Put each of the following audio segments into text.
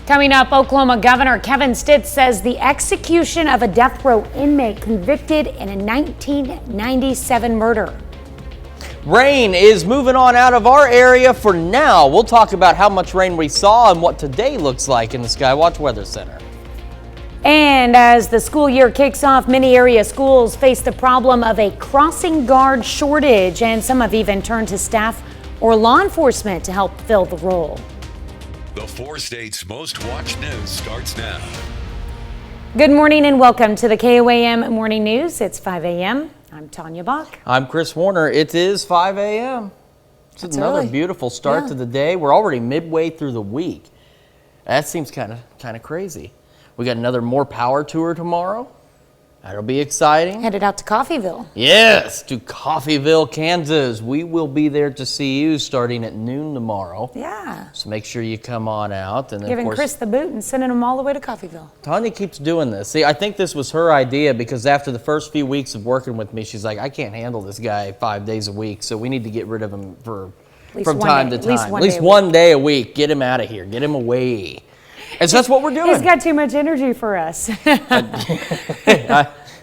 Coming up, Oklahoma Governor Kevin Stitt says the execution of a death row inmate convicted in a 1997 murder. Rain is moving on out of our area for now. We'll talk about how much rain we saw and what today looks like in the Skywatch Weather Center. And as the school year kicks off, many area schools face the problem of a crossing guard shortage, and some have even turned to staff or law enforcement to help fill the role. The 4 states' most watched news starts now. Good morning and welcome to the KOAM Morning News. It's 5 a.m. I'm Tanya Bach. I'm Chris Warner. It is 5 a.m. It's another beautiful start to the day. We're already midway through the week. That seems kind of crazy. We got another More Power tour tomorrow. That'll be exciting. Headed out to Coffeyville. Yes, to Coffeyville, Kansas. We will be there to see you starting at noon tomorrow. Yeah. So make sure you come on out. And then, giving of course, Chris the boot and sending him all the way to Coffeyville. Tanya keeps doing this. See, I think this was her idea because after the first few weeks of working with me, she's like, I can't handle this guy 5 days a week, so we need to get rid of him from time to time. At least one day a week. Get him out of here. Get him away. And so that's what we're doing. He's got too much energy for us.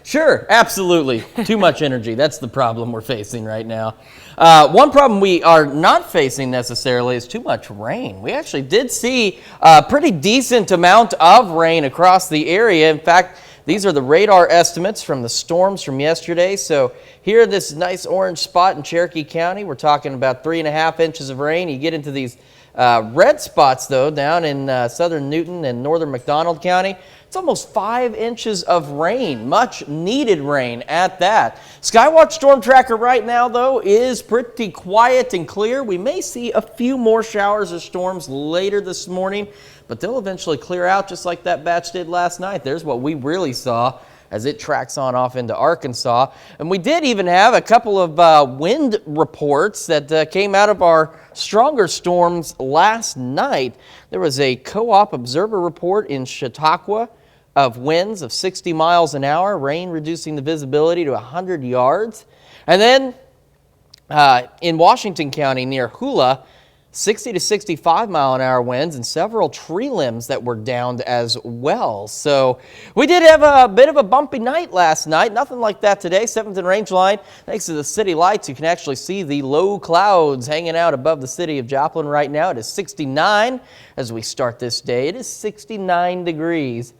Sure, absolutely. Too much energy. That's the problem we're facing right now. One problem we are not facing necessarily is too much rain. We actually did see a pretty decent amount of rain across the area. In fact, these are the radar estimates from the storms from yesterday. So here, this nice orange spot in Cherokee County, we're talking about 3.5 inches of rain. You get into these red spots, though, down in southern Newton and northern McDonald County. It's almost 5 inches of rain, much needed rain at that. Skywatch Storm Tracker right now, though, is pretty quiet and clear. We may see a few more showers or storms later this morning, but they'll eventually clear out just like that batch did last night. There's what we really saw as it tracks on off into Arkansas. And we did even have a couple of wind reports that came out of our stronger storms last night. There was a co-op observer report in Chautauqua of winds of 60 miles an hour, rain reducing the visibility to 100 yards. And then in Washington County near Hula, 60 to 65 mile an hour winds and several tree limbs that were downed as well. So we did have a bit of a bumpy night last night. Nothing like that today. 7th and Range Line. Thanks to the city lights, you can actually see the low clouds hanging out above the city of Joplin right now. It is 69 as we start this day. It is 69 degrees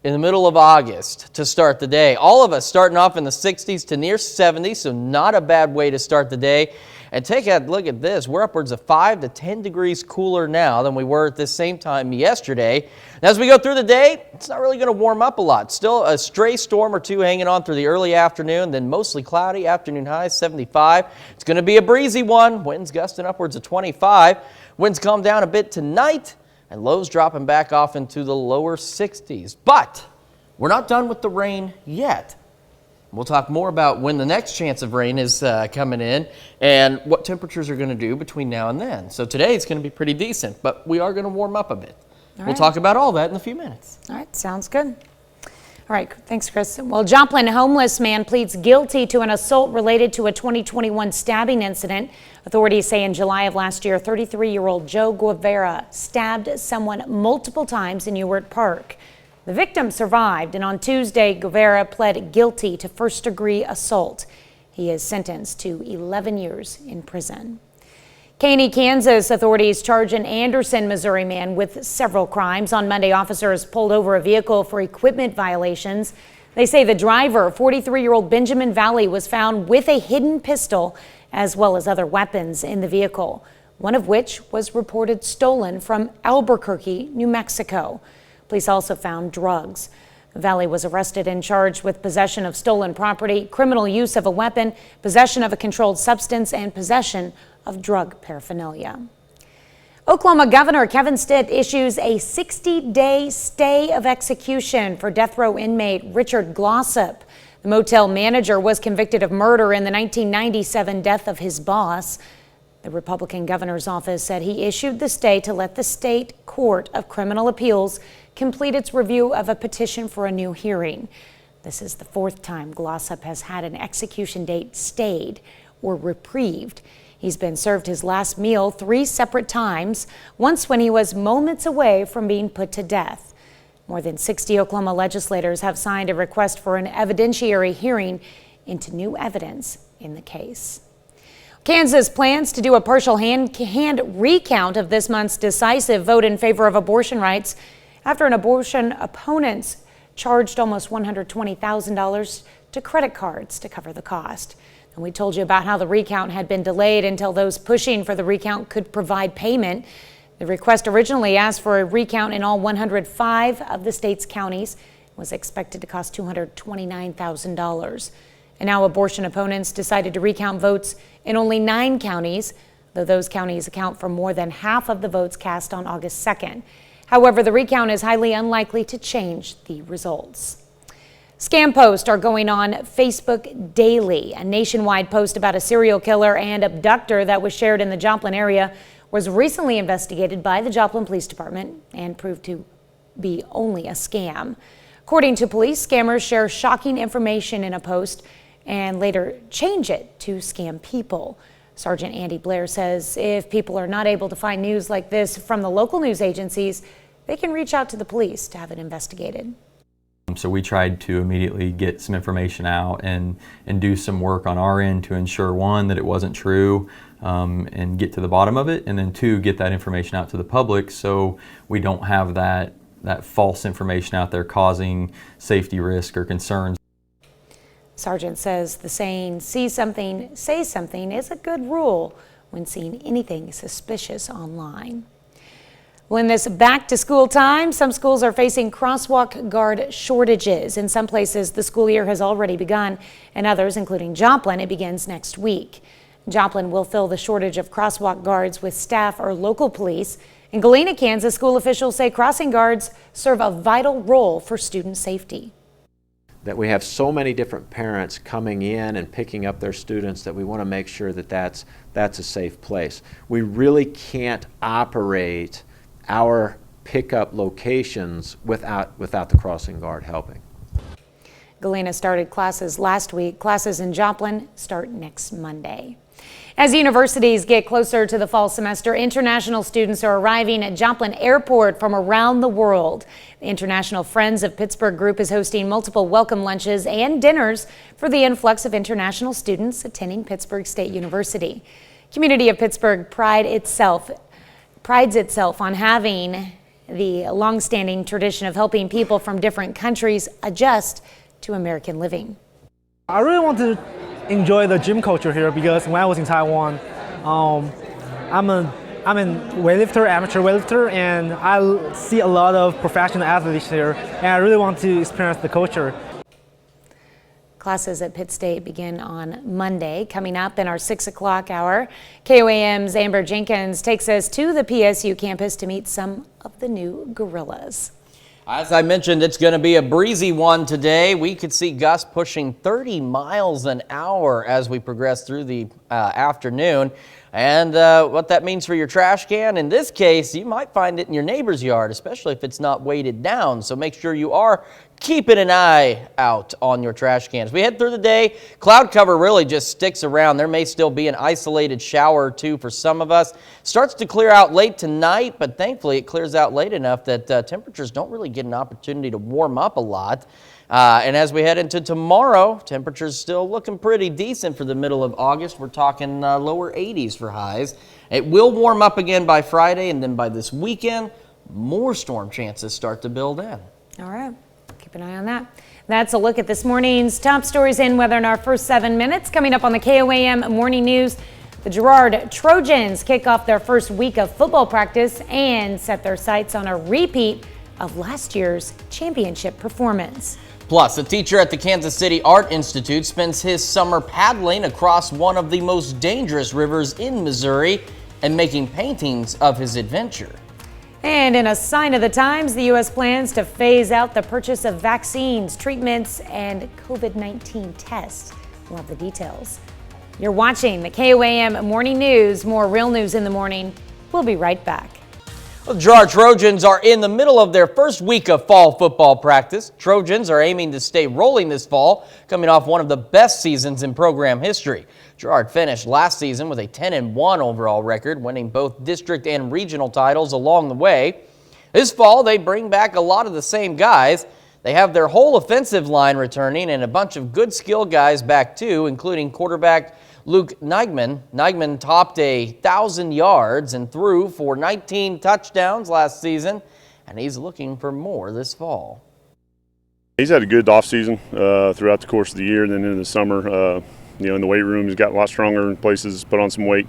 in the middle of August to start the day. All of us starting off in the 60s to near 70, so not a bad way to start the day. And take a look at this. We're upwards of 5 to 10 degrees cooler now than we were at this same time yesterday. And as we go through the day, it's not really going to warm up a lot. Still a stray storm or two hanging on through the early afternoon, then mostly cloudy. Afternoon highs 75. It's going to be a breezy one. Winds gusting upwards of 25. Winds calm down a bit tonight, and lows dropping back off into the lower 60s. But we're not done with the rain yet. We'll talk more about when the next chance of rain is coming in and what temperatures are going to do between now and then. So today it's going to be pretty decent, but we are going to warm up a bit. We'll talk about all that in a few minutes. All right, sounds good. All right, thanks, Chris. Well, Joplin homeless man pleads guilty to an assault related to a 2021 stabbing incident. Authorities say in July of last year, 33-year-old Joe Guevara stabbed someone multiple times in Ewart Park. The victim survived, and on Tuesday, Guevara pled guilty to first-degree assault. He is sentenced to 11 years in prison. Caney, Kansas authorities charge an Anderson, Missouri man with several crimes. On Monday, officers pulled over a vehicle for equipment violations. They say the driver, 43-year-old Benjamin Valley, was found with a hidden pistol as well as other weapons in the vehicle, one of which was reported stolen from Albuquerque, New Mexico. Police also found drugs. Valley was arrested and charged with possession of stolen property, criminal use of a weapon, possession of a controlled substance, and possession of drug paraphernalia. Oklahoma Governor Kevin Stitt issues a 60-day stay of execution for death row inmate Richard Glossop. The motel manager was convicted of murder in the 1997 death of his boss. The Republican governor's office said he issued the stay to let the state court of criminal appeals complete its review of a petition for a new hearing. This is the 4th time Glossop has had an execution date stayed or reprieved. He's been served his last meal 3 separate times, once when he was moments away from being put to death. More than 60 Oklahoma legislators have signed a request for an evidentiary hearing into new evidence in the case. Kansas plans to do a partial hand recount of this month's decisive vote in favor of abortion rights after an abortion opponent charged almost $120,000 to credit cards to cover the cost. And we told you about how the recount had been delayed until those pushing for the recount could provide payment. The request originally asked for a recount in all 105 of the state's counties, was expected to cost $229,000. And now abortion opponents decided to recount votes in only 9 counties, though those counties account for more than half of the votes cast on August 2nd. However, the recount is highly unlikely to change the results. Scam posts are going on Facebook daily. A nationwide post about a serial killer and abductor that was shared in the Joplin area was recently investigated by the Joplin Police Department and proved to be only a scam. According to police, scammers share shocking information in a post and later change it to scam people. Sergeant Andy Blair says if people are not able to find news like this from the local news agencies, they can reach out to the police to have it investigated. So we tried to immediately get some information out and do some work on our end to ensure, one, that it wasn't true and get to the bottom of it, and then 2, get that information out to the public so we don't have that false information out there causing safety risk or concerns. Sergeant says the saying, "See something, say something," is a good rule when seeing anything suspicious online. Well, in this back-to-school time, some schools are facing crosswalk guard shortages. In some places, the school year has already begun, and others, including Joplin, it begins next week. Joplin will fill the shortage of crosswalk guards with staff or local police. In Galena, Kansas, school officials say crossing guards serve a vital role for student safety. That we have so many different parents coming in and picking up their students that we want to make sure that that's a safe place. We really can't operate our pickup locations without the crossing guard helping. Galena started classes last week. Classes in Joplin start next Monday. As universities get closer to the fall semester, international students are arriving at Joplin Airport from around the world. The International Friends of Pittsburgh group is hosting multiple welcome lunches and dinners for the influx of international students attending Pittsburgh State University. Community of Pittsburgh prides itself on having the long-standing tradition of helping people from different countries adjust to American living. I really want to enjoy the gym culture here because when I was in Taiwan, I'm a weightlifter, amateur weightlifter, and I see a lot of professional athletes here, and I really want to experience the culture. Classes at Pitt State begin on Monday. Coming up in our 6 o'clock hour, KOAM's Amber Jenkins takes us to the PSU campus to meet some of the new gorillas. As I mentioned, it's going to be a breezy one today. We could see gusts pushing 30 miles an hour as we progress through the afternoon. And what that means for your trash can, in this case, you might find it in your neighbor's yard, especially if it's not weighted down. So make sure you are keeping an eye out on your trash cans. We head through the day. Cloud cover really just sticks around. There may still be an isolated shower or two for some of us. Starts to clear out late tonight, but thankfully it clears out late enough that temperatures don't really get an opportunity to warm up a lot. And as we head into tomorrow, temperatures still looking pretty decent for the middle of August. We're talking lower 80s for highs. It will warm up again by Friday, and then by this weekend, more storm chances start to build in. All right, keep an eye on that. That's a look at this morning's top stories and weather in our first 7 minutes. Coming up on the KOAM Morning News, the Girard Trojans kick off their first week of football practice and set their sights on a repeat of last year's championship performance. Plus, a teacher at the Kansas City Art Institute spends his summer paddling across one of the most dangerous rivers in Missouri and making paintings of his adventure. And in a sign of the times, the U.S. plans to phase out the purchase of vaccines, treatments, and COVID-19 tests. We'll have the details. You're watching the KOAM Morning News. More real news in the morning. We'll be right back. Well, the Girard Trojans are in the middle of their first week of fall football practice. Trojans are aiming to stay rolling this fall, coming off one of the best seasons in program history. Girard finished last season with a 10-1 overall record, winning both district and regional titles along the way. This fall, they bring back a lot of the same guys. They have their whole offensive line returning and a bunch of good skill guys back too, including quarterback Luke Neigman. Neigman topped 1,000 yards and threw for 19 touchdowns last season, and he's looking for more this fall. He's had a good offseason throughout the course of the year, and then in the summer, in the weight room, he's got a lot stronger in places, put on some weight.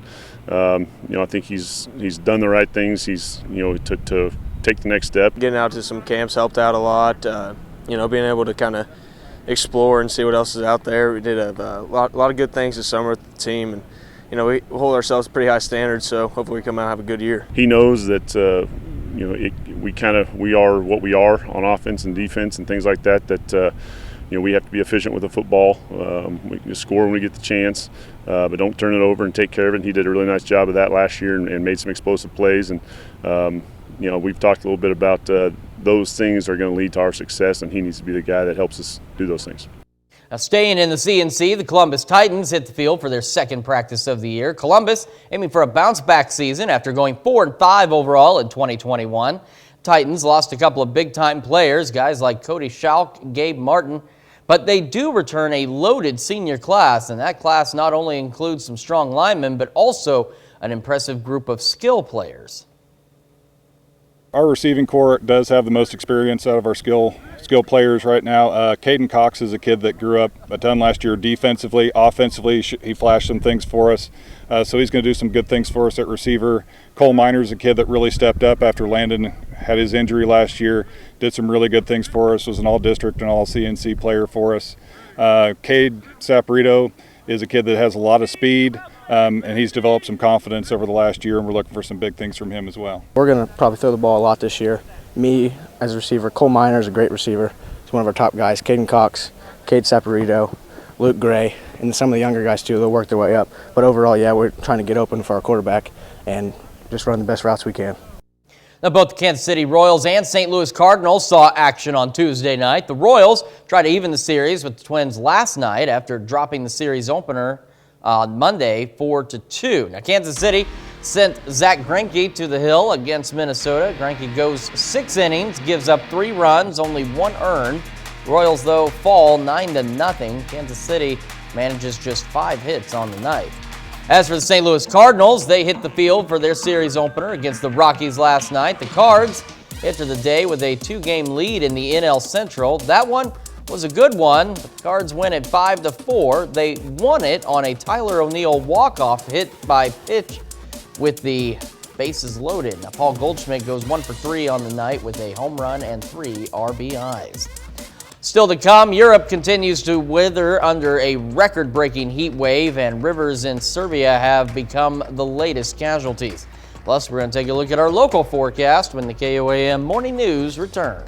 I think he's done the right things. He's, to take the next step. Getting out to some camps helped out a lot. Being able to kind of explore and see what else is out there. We did a lot of good things this summer with the team, and we hold ourselves to pretty high standards. So hopefully we come out and have a good year. He knows that we are what we are on offense and defense and things like that. We have to be efficient with the football. We can score when we get the chance, but don't turn it over and take care of it. And he did a really nice job of that last year and made some explosive plays. And we've talked a little bit about those things are going to lead to our success, and he needs to be the guy that helps us do those things. Now, staying in the CNC, the Columbus Titans hit the field for their second practice of the year. Columbus aiming for a bounce-back season after going 4-5 overall in 2021. Titans lost a couple of big-time players, guys like Cody Schalk and Gabe Martin, but they do return a loaded senior class, and that class not only includes some strong linemen, but also an impressive group of skill players. Our receiving core does have the most experience out of our skill players right now. Caden Cox is a kid that grew up a ton last year defensively. Offensively, he flashed some things for us, so he's going to do some good things for us at receiver. Cole Minor's a kid that really stepped up after Landon had his injury last year, did some really good things for us, was an all-district and all-CNC player for us. Cade Saporito is a kid that has a lot of speed, and he's developed some confidence over the last year, and we're looking for some big things from him as well. We're going to probably throw the ball a lot this year. Me as a receiver, Cole Minor is a great receiver. He's one of our top guys. Caden Cox, Cade Saporito, Luke Gray, and some of the younger guys too. They'll work their way up. But overall, yeah, we're trying to get open for our quarterback and just run the best routes we can. Now, both the Kansas City Royals and St. Louis Cardinals saw action on Tuesday night. The Royals tried to even the series with the Twins last night after dropping the series opener on Monday 4-2. Now, Kansas City sent Zach Greinke to the hill against Minnesota. Greinke goes 6 innings, gives up 3 runs, only 1 earned. Royals, though, fall 9-0. Kansas City manages just 5 hits on the night. As for the St. Louis Cardinals, they hit the field for their series opener against the Rockies last night. The Cards entered the day with a 2-game lead in the NL Central. That one was a good one. The Cards win at 5-4. They won it on a Tyler O'Neill walk-off hit by pitch with the bases loaded. Now, Paul Goldschmidt goes 1 for 3 on the night with a home run and 3 RBIs. Still to come, Europe continues to wither under a record-breaking heat wave, and rivers in Serbia have become the latest casualties. Plus, we're going to take a look at our local forecast when the KOAM Morning News return.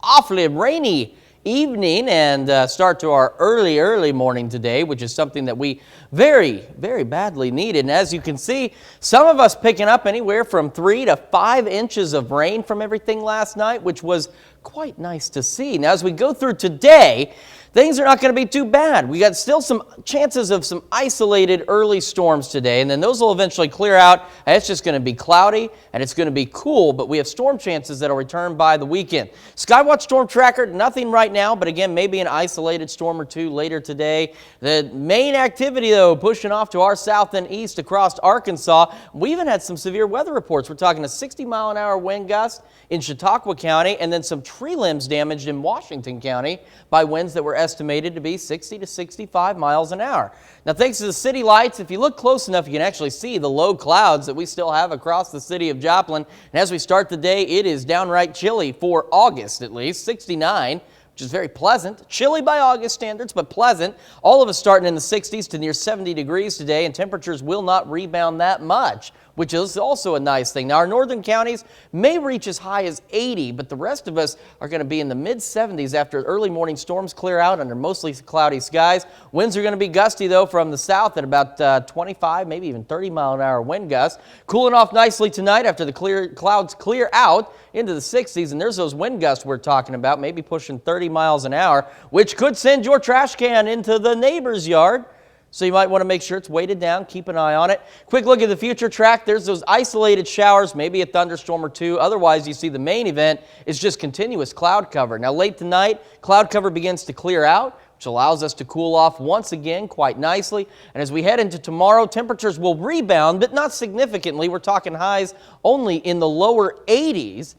Awfully rainy evening and start to our early morning today, which is something that we very badly needed. And as you can see, some of us picking up anywhere from 3 to 5 inches of rain from everything last night, which was quite nice to see. Now, as we go through today, things are not going to be too bad. We got still some chances of some isolated early storms today, and then those will eventually clear out, and it's just going to be cloudy, and it's going to be cool, but we have storm chances that will return by the weekend. Skywatch Storm Tracker, nothing right now, but again, maybe an isolated storm or two later today. The main activity, though, pushing off to our south and east across Arkansas. We even had some severe weather reports. We're talking a 60-mile-an-hour wind gust in Chautauqua County, and then some tree limbs damaged in Washington County by winds that were estimated to be 60 to 65 miles an hour. Now, thanks to the city lights, if you look close enough, you can actually see the low clouds that we still have across the city of Joplin. And as we start the day, it is downright chilly for August, at least, 69. Which is very pleasant. Chilly by August standards, but pleasant. All of us starting in the 60s to near 70 degrees today, and temperatures will not rebound that much. which is also a nice thing. Now, our northern counties may reach as high as 80, but the rest of us are going to be in the mid-70s after early morning storms clear out under mostly cloudy skies. Winds are going to be gusty, though, from the south at about 25, maybe even 30-mile-an-hour wind gusts. Cooling off nicely tonight after the clouds clear out into the 60s, and there's those wind gusts we're talking about, maybe pushing 30 miles an hour, which could send your trash can into the neighbor's yard. So you might want to make sure it's weighted down. Keep an eye on it. Quick look at the future track. There's those isolated showers, maybe a thunderstorm or two. Otherwise, you see the main event is just continuous cloud cover. Now, late tonight, cloud cover begins to clear out, which allows us to cool off once again quite nicely. And as we head into tomorrow, temperatures will rebound, but not significantly. We're talking highs only in the lower 80s,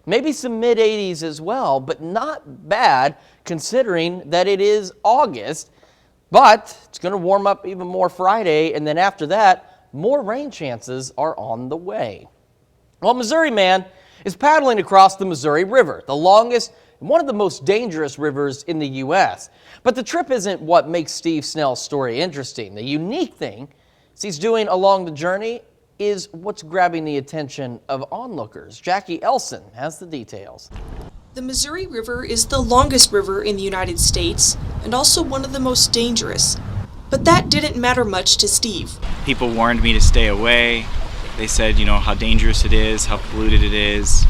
maybe some mid-80s as well, but not bad considering that it is August. But it's going to warm up even more Friday, and then after that, more rain chances are on the way. Well, Missouri man is paddling across the Missouri River, the longest and one of the most dangerous rivers in the U.S. But the trip isn't what makes Steve Snell's story interesting. The unique thing he's doing along the journey is what's grabbing the attention of onlookers. Jackie Elson has the details. The Missouri River is the longest river in the United States and also one of the most dangerous. But that didn't matter much to Steve. People warned me to stay away. They said, how dangerous it is, how polluted it is.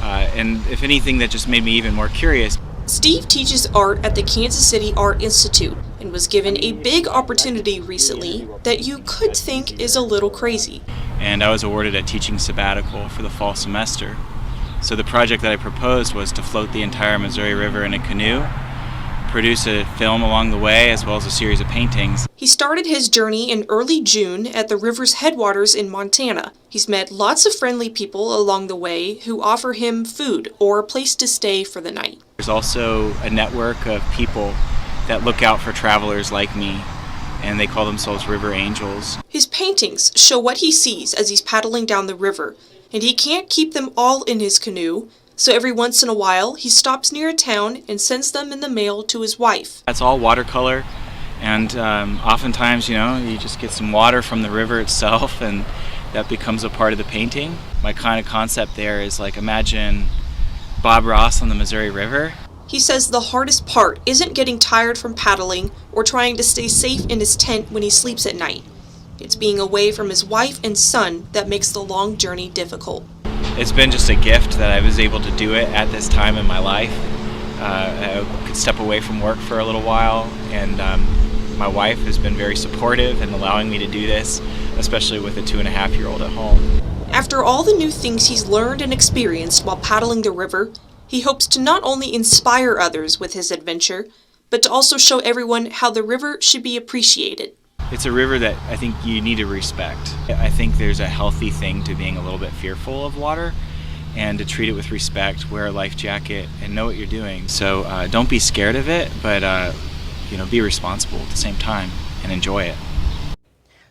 And if anything, that just made me even more curious. Steve teaches art at the Kansas City Art Institute and was given a big opportunity recently that you could think is a little crazy. And I was awarded a teaching sabbatical for the fall semester. So the project that I proposed was to float the entire Missouri River in a canoe, produce a film along the way, as well as a series of paintings. He started his journey in early June at the river's headwaters in Montana. He's met lots of friendly people along the way who offer him food or a place to stay for the night. There's also a network of people that look out for travelers like me, and they call themselves River Angels. His paintings show what he sees as he's paddling down the river, and he can't keep them all in his canoe, so every once in a while he stops near a town and sends them in the mail to his wife. That's all watercolor, and oftentimes, you just get some water from the river itself, and that becomes a part of the painting. My kind of concept there is like, imagine Bob Ross on the Missouri River. He says the hardest part isn't getting tired from paddling or trying to stay safe in his tent when he sleeps at night. It's being away from his wife and son that makes the long journey difficult. It's been just a gift that I was able to do it at this time in my life. I could step away from work for a little while, and my wife has been very supportive in allowing me to do this, especially with a 2.5-year-old at home. After all the new things he's learned and experienced while paddling the river, he hopes to not only inspire others with his adventure, but to also show everyone how the river should be appreciated. It's a river that I think you need to respect. I think there's a healthy thing to being a little bit fearful of water, and to treat it with respect, wear a life jacket, and know what you're doing. So don't be scared of it, but be responsible at the same time and enjoy it.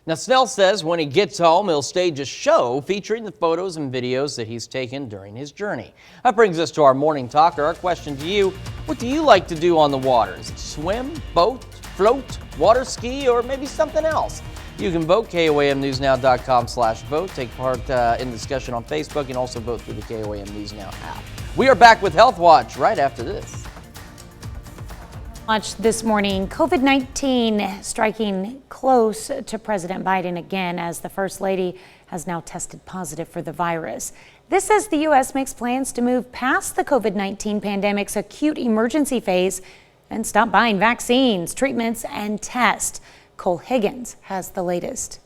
Now, Snell says when he gets home, he'll stage a show featuring the photos and videos that he's taken during his journey. That brings us to our morning talker. Our question to you: what do you like to do on the water? Is it swim, boat, float, water ski, or maybe something else? You can vote, KOAMNewsNow.com/vote. Take part in the discussion on Facebook and also vote through the KOAM News Now app. We are back with Health Watch right after this. Watch this morning, COVID-19 striking close to President Biden again as the First Lady has now tested positive for the virus. This as the U.S. makes plans to move past the COVID-19 pandemic's acute emergency phase and stop buying vaccines, treatments, and tests. Cole Higgins has the latest.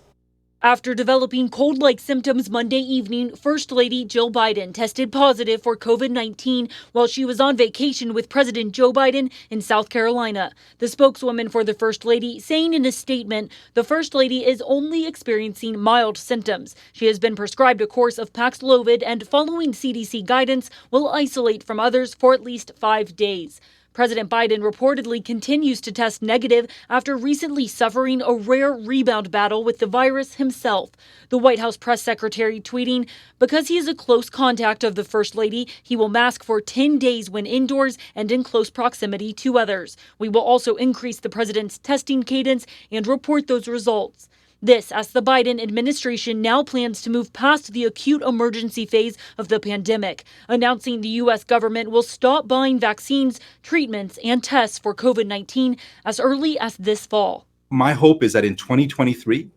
After developing cold-like symptoms Monday evening, First Lady Jill Biden tested positive for COVID-19 while she was on vacation with President Joe Biden in South Carolina. The spokeswoman for the First Lady saying in a statement, the First Lady is only experiencing mild symptoms. She has been prescribed a course of Paxlovid and, following CDC guidance, will isolate from others for at least 5 days. President Biden reportedly continues to test negative after recently suffering a rare rebound battle with the virus himself. The White House press secretary tweeting, because he is a close contact of the First Lady, he will mask for 10 days when indoors and in close proximity to others. We will also increase the president's testing cadence and report those results. This as the Biden administration now plans to move past the acute emergency phase of the pandemic, announcing the U.S. government will stop buying vaccines, treatments, and tests for COVID-19 as early as this fall. My hope is that in 2023,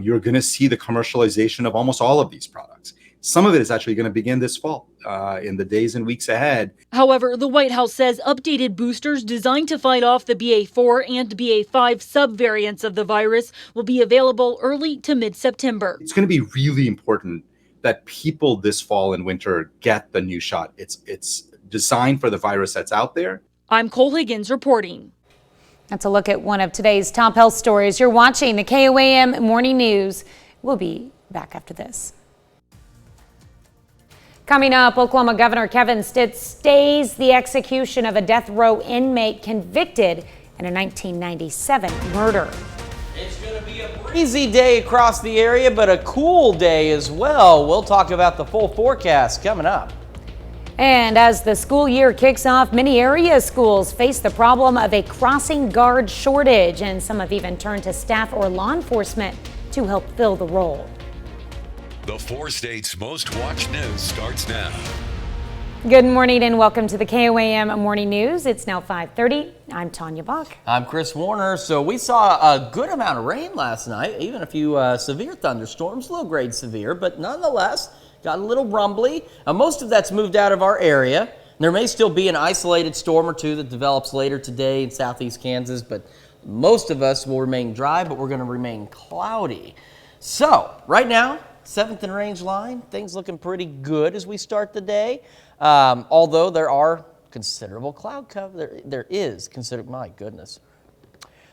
you're going to see the commercialization of almost all of these products. Some of it is actually going to begin this fall, in the days and weeks ahead. However, the White House says updated boosters designed to fight off the BA4 and BA5 subvariants of the virus will be available early to mid-September. It's going to be really important that people this fall and winter get the new shot. It's designed for the virus that's out there. I'm Cole Higgins reporting. That's a look at one of today's top health stories. You're watching the KOAM Morning News. We'll be back after this. Coming up, Oklahoma Governor Kevin Stitt stays the execution of a death row inmate convicted in a 1997 murder. It's going to be a breezy day across the area, but a cool day as well. We'll talk about the full forecast coming up. And as the school year kicks off, many area schools face the problem of a crossing guard shortage, and some have even turned to staff or law enforcement to help fill the role. The 4 states' most watched news starts now. Good morning and welcome to the KOAM Morning News. It's now 5:30. I'm Tanya Bach. I'm Chris Warner. So we saw a good amount of rain last night, even a few severe thunderstorms, low grade severe, but nonetheless got a little rumbly. Most of that's moved out of our area. There may still be an isolated storm or two that develops later today in southeast Kansas, but most of us will remain dry, but we're going to remain cloudy. So right now, 7th and range line, things looking pretty good as we start the day. Although there are considerable cloud cover. There is considerable, my goodness.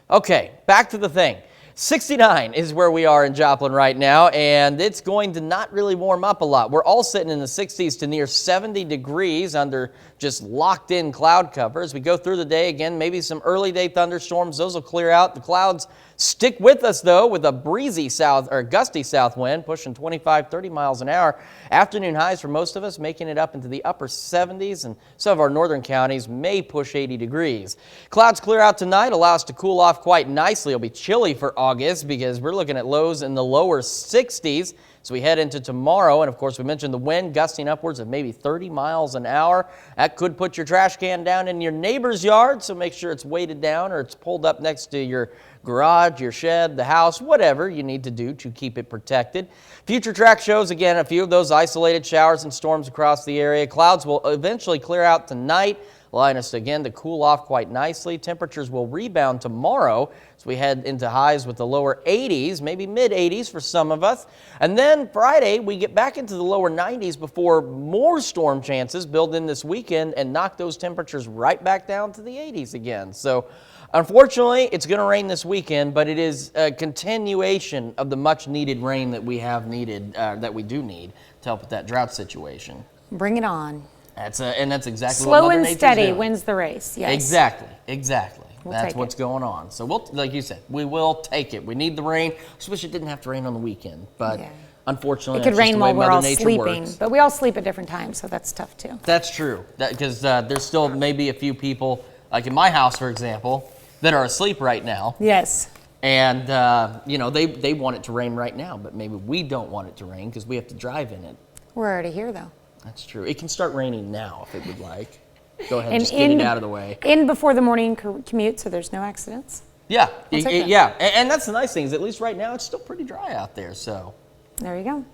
Okay, back to the thing. 69 is where we are in Joplin right now, and it's going to not really warm up a lot. We're all sitting in the 60s to near 70 degrees under just locked in cloud cover. As we go through the day, again, maybe some early day thunderstorms. Those will clear out. The clouds stick with us, though, with a breezy south or gusty south wind pushing 25, 30 miles an hour. Afternoon highs for most of us making it up into the upper 70s, and some of our northern counties may push 80 degrees. Clouds clear out tonight, allow us to cool off quite nicely. It'll be chilly for August because we're looking at lows in the lower 60s. So we head into tomorrow, and of course we mentioned the wind gusting upwards of maybe 30 miles an hour. That could put your trash can down in your neighbor's yard, so make sure it's weighted down or it's pulled up next to your garage, your shed, the house, whatever you need to do to keep it protected. Future track shows, again, a few of those isolated showers and storms across the area. Clouds will eventually clear out tonight, allowing us again to cool off quite nicely. Temperatures will rebound tomorrow as we head into highs with the lower 80s, maybe mid 80s for some of us. And then Friday, we get back into the lower 90s before more storm chances build in this weekend and knock those temperatures right back down to the 80s again. So unfortunately, it's going to rain this weekend, but it is a continuation of the much needed rain that we have needed, that we do need to help with that drought situation. Bring it on. And that's exactly Slow what Mother and Nature's steady doing. wins the race. Yes. Exactly. That's what's going on. So we'll, like you said, we will take it. We need the rain. I just wish it didn't have to rain on the weekend, but unfortunately, it could that's just rain the way while we're Mother all Nature sleeping, works. but we all sleep at different times, so that's tough too. That's true. Because there's still maybe a few people, like in my house, for example, that are asleep right now. Yes. And they want it to rain right now, but maybe we don't want it to rain because we have to drive in it. We're already here, though. That's true. It can start raining now if it would like. Go ahead and just get it out of the way. In before the morning commute, so there's no accidents. Yeah, yeah. And that's the nice thing is at least right now it's still pretty dry out there. So there you go. All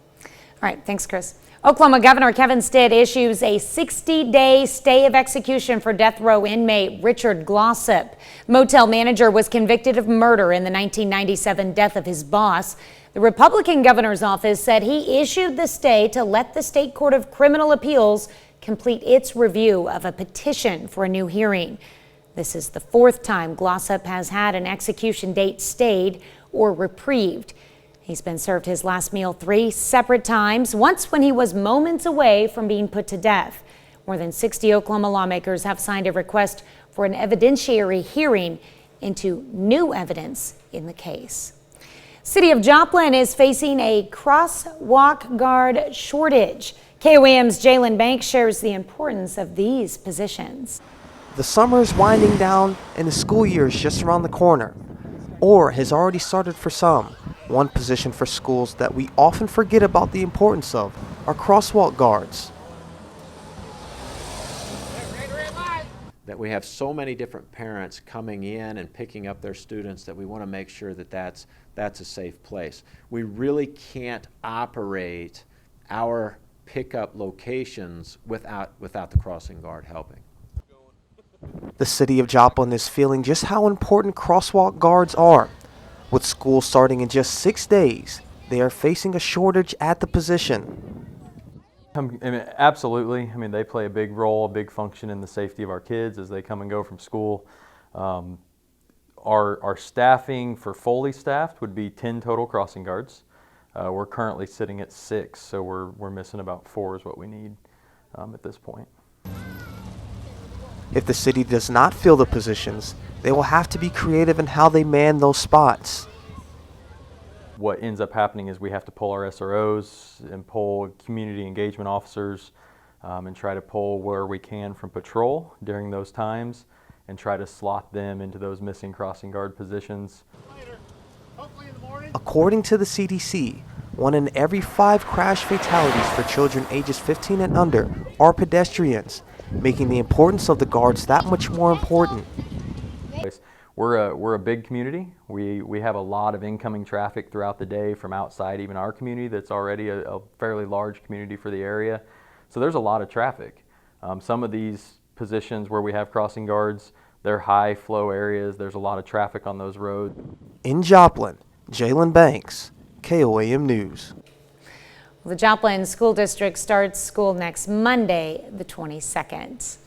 right, thanks, Chris. Oklahoma Governor Kevin Stitt issues a 60-day stay of execution for death row inmate Richard Glossip. Motel manager was convicted of murder in the 1997 death of his boss. The Republican governor's office said he issued the stay to let the State Court of Criminal Appeals complete its review of a petition for a new hearing. This is the 4th time Glossip has had an execution date stayed or reprieved. He's been served his last meal 3 separate times, once when he was moments away from being put to death. More than 60 Oklahoma lawmakers have signed a request for an evidentiary hearing into new evidence in the case. City of Joplin is facing a crosswalk guard shortage. KOAM's Jalen Banks shares the importance of these positions. The summer is winding down and the school year is just around the corner, or has already started for some. One position for schools that we often forget about the importance of are crosswalk guards. That we have so many different parents coming in and picking up their students that we want to make sure that that's a safe place. We really can't operate our pickup locations without the crossing guard helping. The city of Joplin is feeling just how important crosswalk guards are. With school starting in just 6 days, they are facing a shortage at the position. Absolutely. I mean, they play a big role, a big function in the safety of our kids as they come and go from school. Our staffing for fully staffed would be 10 total crossing guards. We're currently sitting at 6, so we're missing about 4 is what we need at this point. If the city does not fill the positions, they will have to be creative in how they man those spots. What ends up happening is we have to pull our SROs and pull community engagement officers and try to pull where we can from patrol during those times and try to slot them into those missing crossing guard positions. According to the CDC, 1 in every 5 crash fatalities for children ages 15 and under are pedestrians, making the importance of the guards that much more important. We're a big community. We have a lot of incoming traffic throughout the day from outside even our community that's already a fairly large community for the area. So there's a lot of traffic. Some of these positions where we have crossing guards, they're high flow areas. There's a lot of traffic on those roads. In Joplin, Jalen Banks, KOAM News. The Joplin School District starts school next Monday, the 22nd.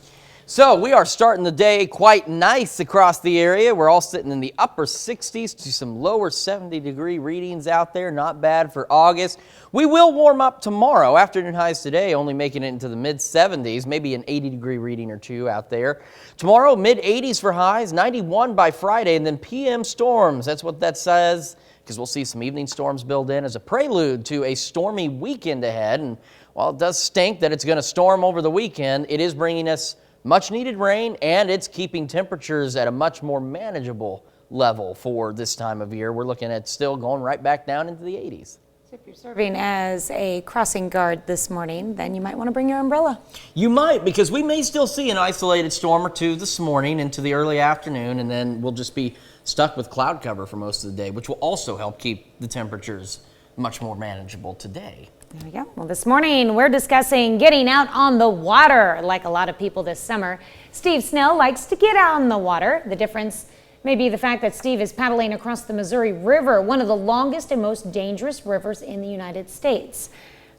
So we are starting the day quite nice across the area. We're all sitting in the upper 60s to some lower 70-degree readings out there. Not bad for August. We will warm up tomorrow. Afternoon highs today only making it into the mid-70s, maybe an 80-degree reading or 2 out there. Tomorrow, mid-80s for highs, 91 by Friday, and then PM storms. That's what that says, because we'll see some evening storms build in as a prelude to a stormy weekend ahead. And while it does stink that it's going to storm over the weekend, it is bringing us much needed rain, and it's keeping temperatures at a much more manageable level for this time of year. We're looking at still going right back down into the 80s. So if you're serving as a crossing guard this morning, then you might want to bring your umbrella. You might, because we may still see an isolated storm or 2 this morning into the early afternoon, and then we'll just be stuck with cloud cover for most of the day, which will also help keep the temperatures much more manageable today. There we go. Well, this morning we're discussing getting out on the water like a lot of people this summer. Steve Snell likes to get out on the water. The difference may be the fact that Steve is paddling across the Missouri River, one of the longest and most dangerous rivers in the United States.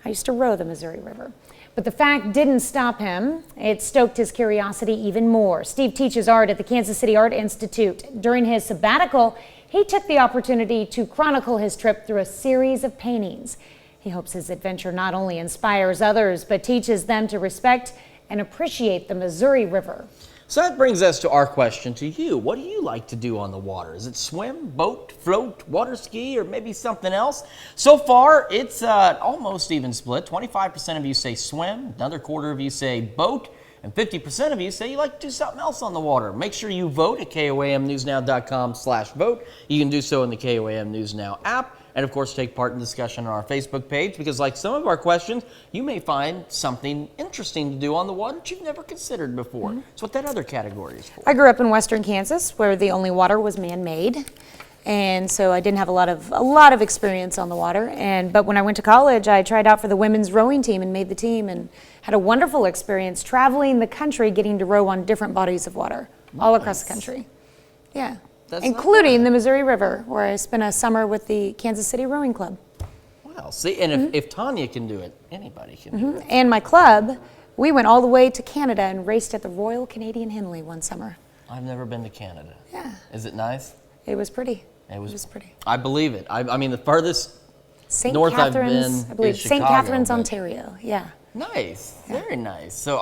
I used to row the Missouri River. But the fact didn't stop him. It stoked his curiosity even more. Steve teaches art at the Kansas City Art Institute. During his sabbatical, he took the opportunity to chronicle his trip through a series of paintings. He hopes his adventure not only inspires others, but teaches them to respect and appreciate the Missouri River. So that brings us to our question to you. What do you like to do on the water? Is it swim, boat, float, water ski, or maybe something else? So far, it's almost even split. 25% of you say swim, another quarter of you say boat, and 50% of you say you like to do something else on the water. Make sure you vote at KOAMnewsnow.com/vote. You can do so in the KOAM News Now app. And of course, take part in discussion on our Facebook page, because like some of our questions, you may find something interesting to do on the water that you've never considered before. It's what that other category is for. I grew up in western Kansas, where the only water was man-made. And so I didn't have a lot of experience on the water. But when I went to college, I tried out for the women's rowing team and made the team, and had a wonderful experience traveling the country, getting to row on different bodies of water all across the country. Yeah. Including the Missouri River, where I spent a summer with the Kansas City Rowing Club. Wow, see, and if Tanya can do it, anybody can do it. And my club, we went all the way to Canada and raced at the Royal Canadian Henley one summer. I've never been to Canada. Yeah. Is it nice? It was pretty. It was pretty. I believe it. I mean, the farthest St. north Catharines, I've been I believe, is St. Chicago, Catharines, but- Ontario. Yeah. Nice, very nice. So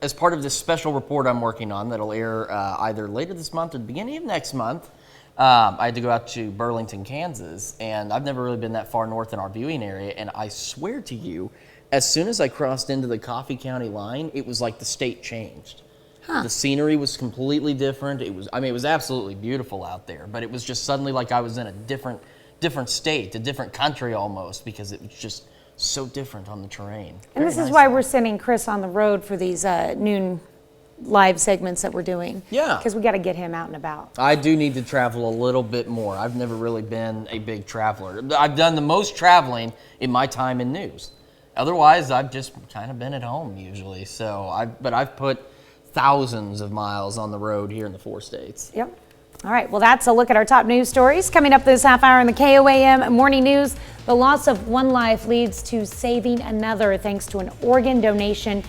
as part of this special report I'm working on that'll air either later this month or the beginning of next month, I had to go out to Burlington, Kansas, and I've never really been that far north in our viewing area, and I swear to you, as soon as I crossed into the Coffee County line, it was like the state changed. The scenery was completely different. It was absolutely beautiful out there, but it was just suddenly like I was in a different state, a different country almost, because it was just so different on the terrain. And this is why we're sending Chris on the road for these noon live segments that we're doing. Yeah. Because we got to get him out and about. I do need to travel a little bit more. I've never really been a big traveler. I've done the most traveling in my time in news. Otherwise, I've just kind of been at home usually. But I've put thousands of miles on the road here in the 4 states. Yep. All right, well, that's a look at our top news stories. Coming up this half hour in the KOAM Morning News, the loss of one life leads to saving another thanks to an organ donation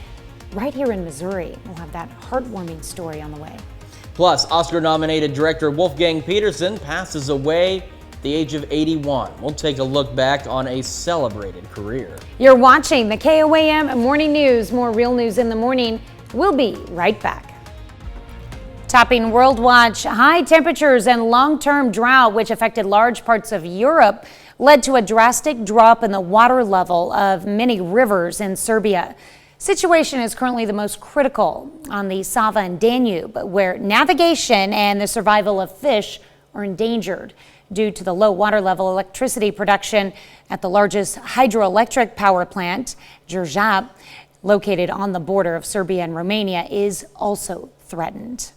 right here in Missouri. We'll have that heartwarming story on the way. Plus, Oscar-nominated director Wolfgang Petersen passes away at the age of 81. We'll take a look back on a celebrated career. You're watching the KOAM Morning News. More real news in the morning. We'll be right back. Topping World Watch, high temperatures and long-term drought, which affected large parts of Europe, led to a drastic drop in the water level of many rivers in Serbia. Situation is currently the most critical on the Sava and Danube, where navigation and the survival of fish are endangered due to the low water level. Electricity production at the largest hydroelectric power plant, Đurđab, located on the border of Serbia and Romania, is also threatened.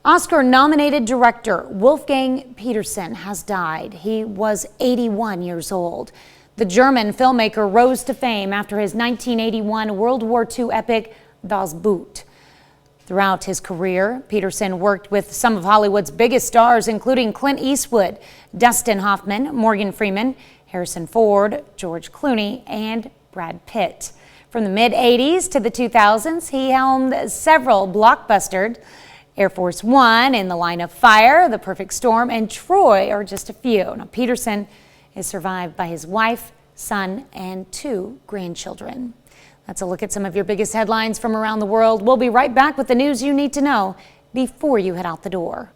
Oscar-nominated director Wolfgang Petersen has died. He was 81 years old. The German filmmaker rose to fame after his 1981 World War II epic Das Boot. Throughout his career, Petersen worked with some of Hollywood's biggest stars, including Clint Eastwood, Dustin Hoffman, Morgan Freeman, Harrison Ford, George Clooney, and Brad Pitt. From the mid-'80s to the 2000s, he helmed several blockbusters. Air Force One, In the Line of Fire, The Perfect Storm, and Troy are just a few. Now, Petersen is survived by his wife, son, and 2 grandchildren. That's a look at some of your biggest headlines from around the world. We'll be right back with the news you need to know before you head out the door.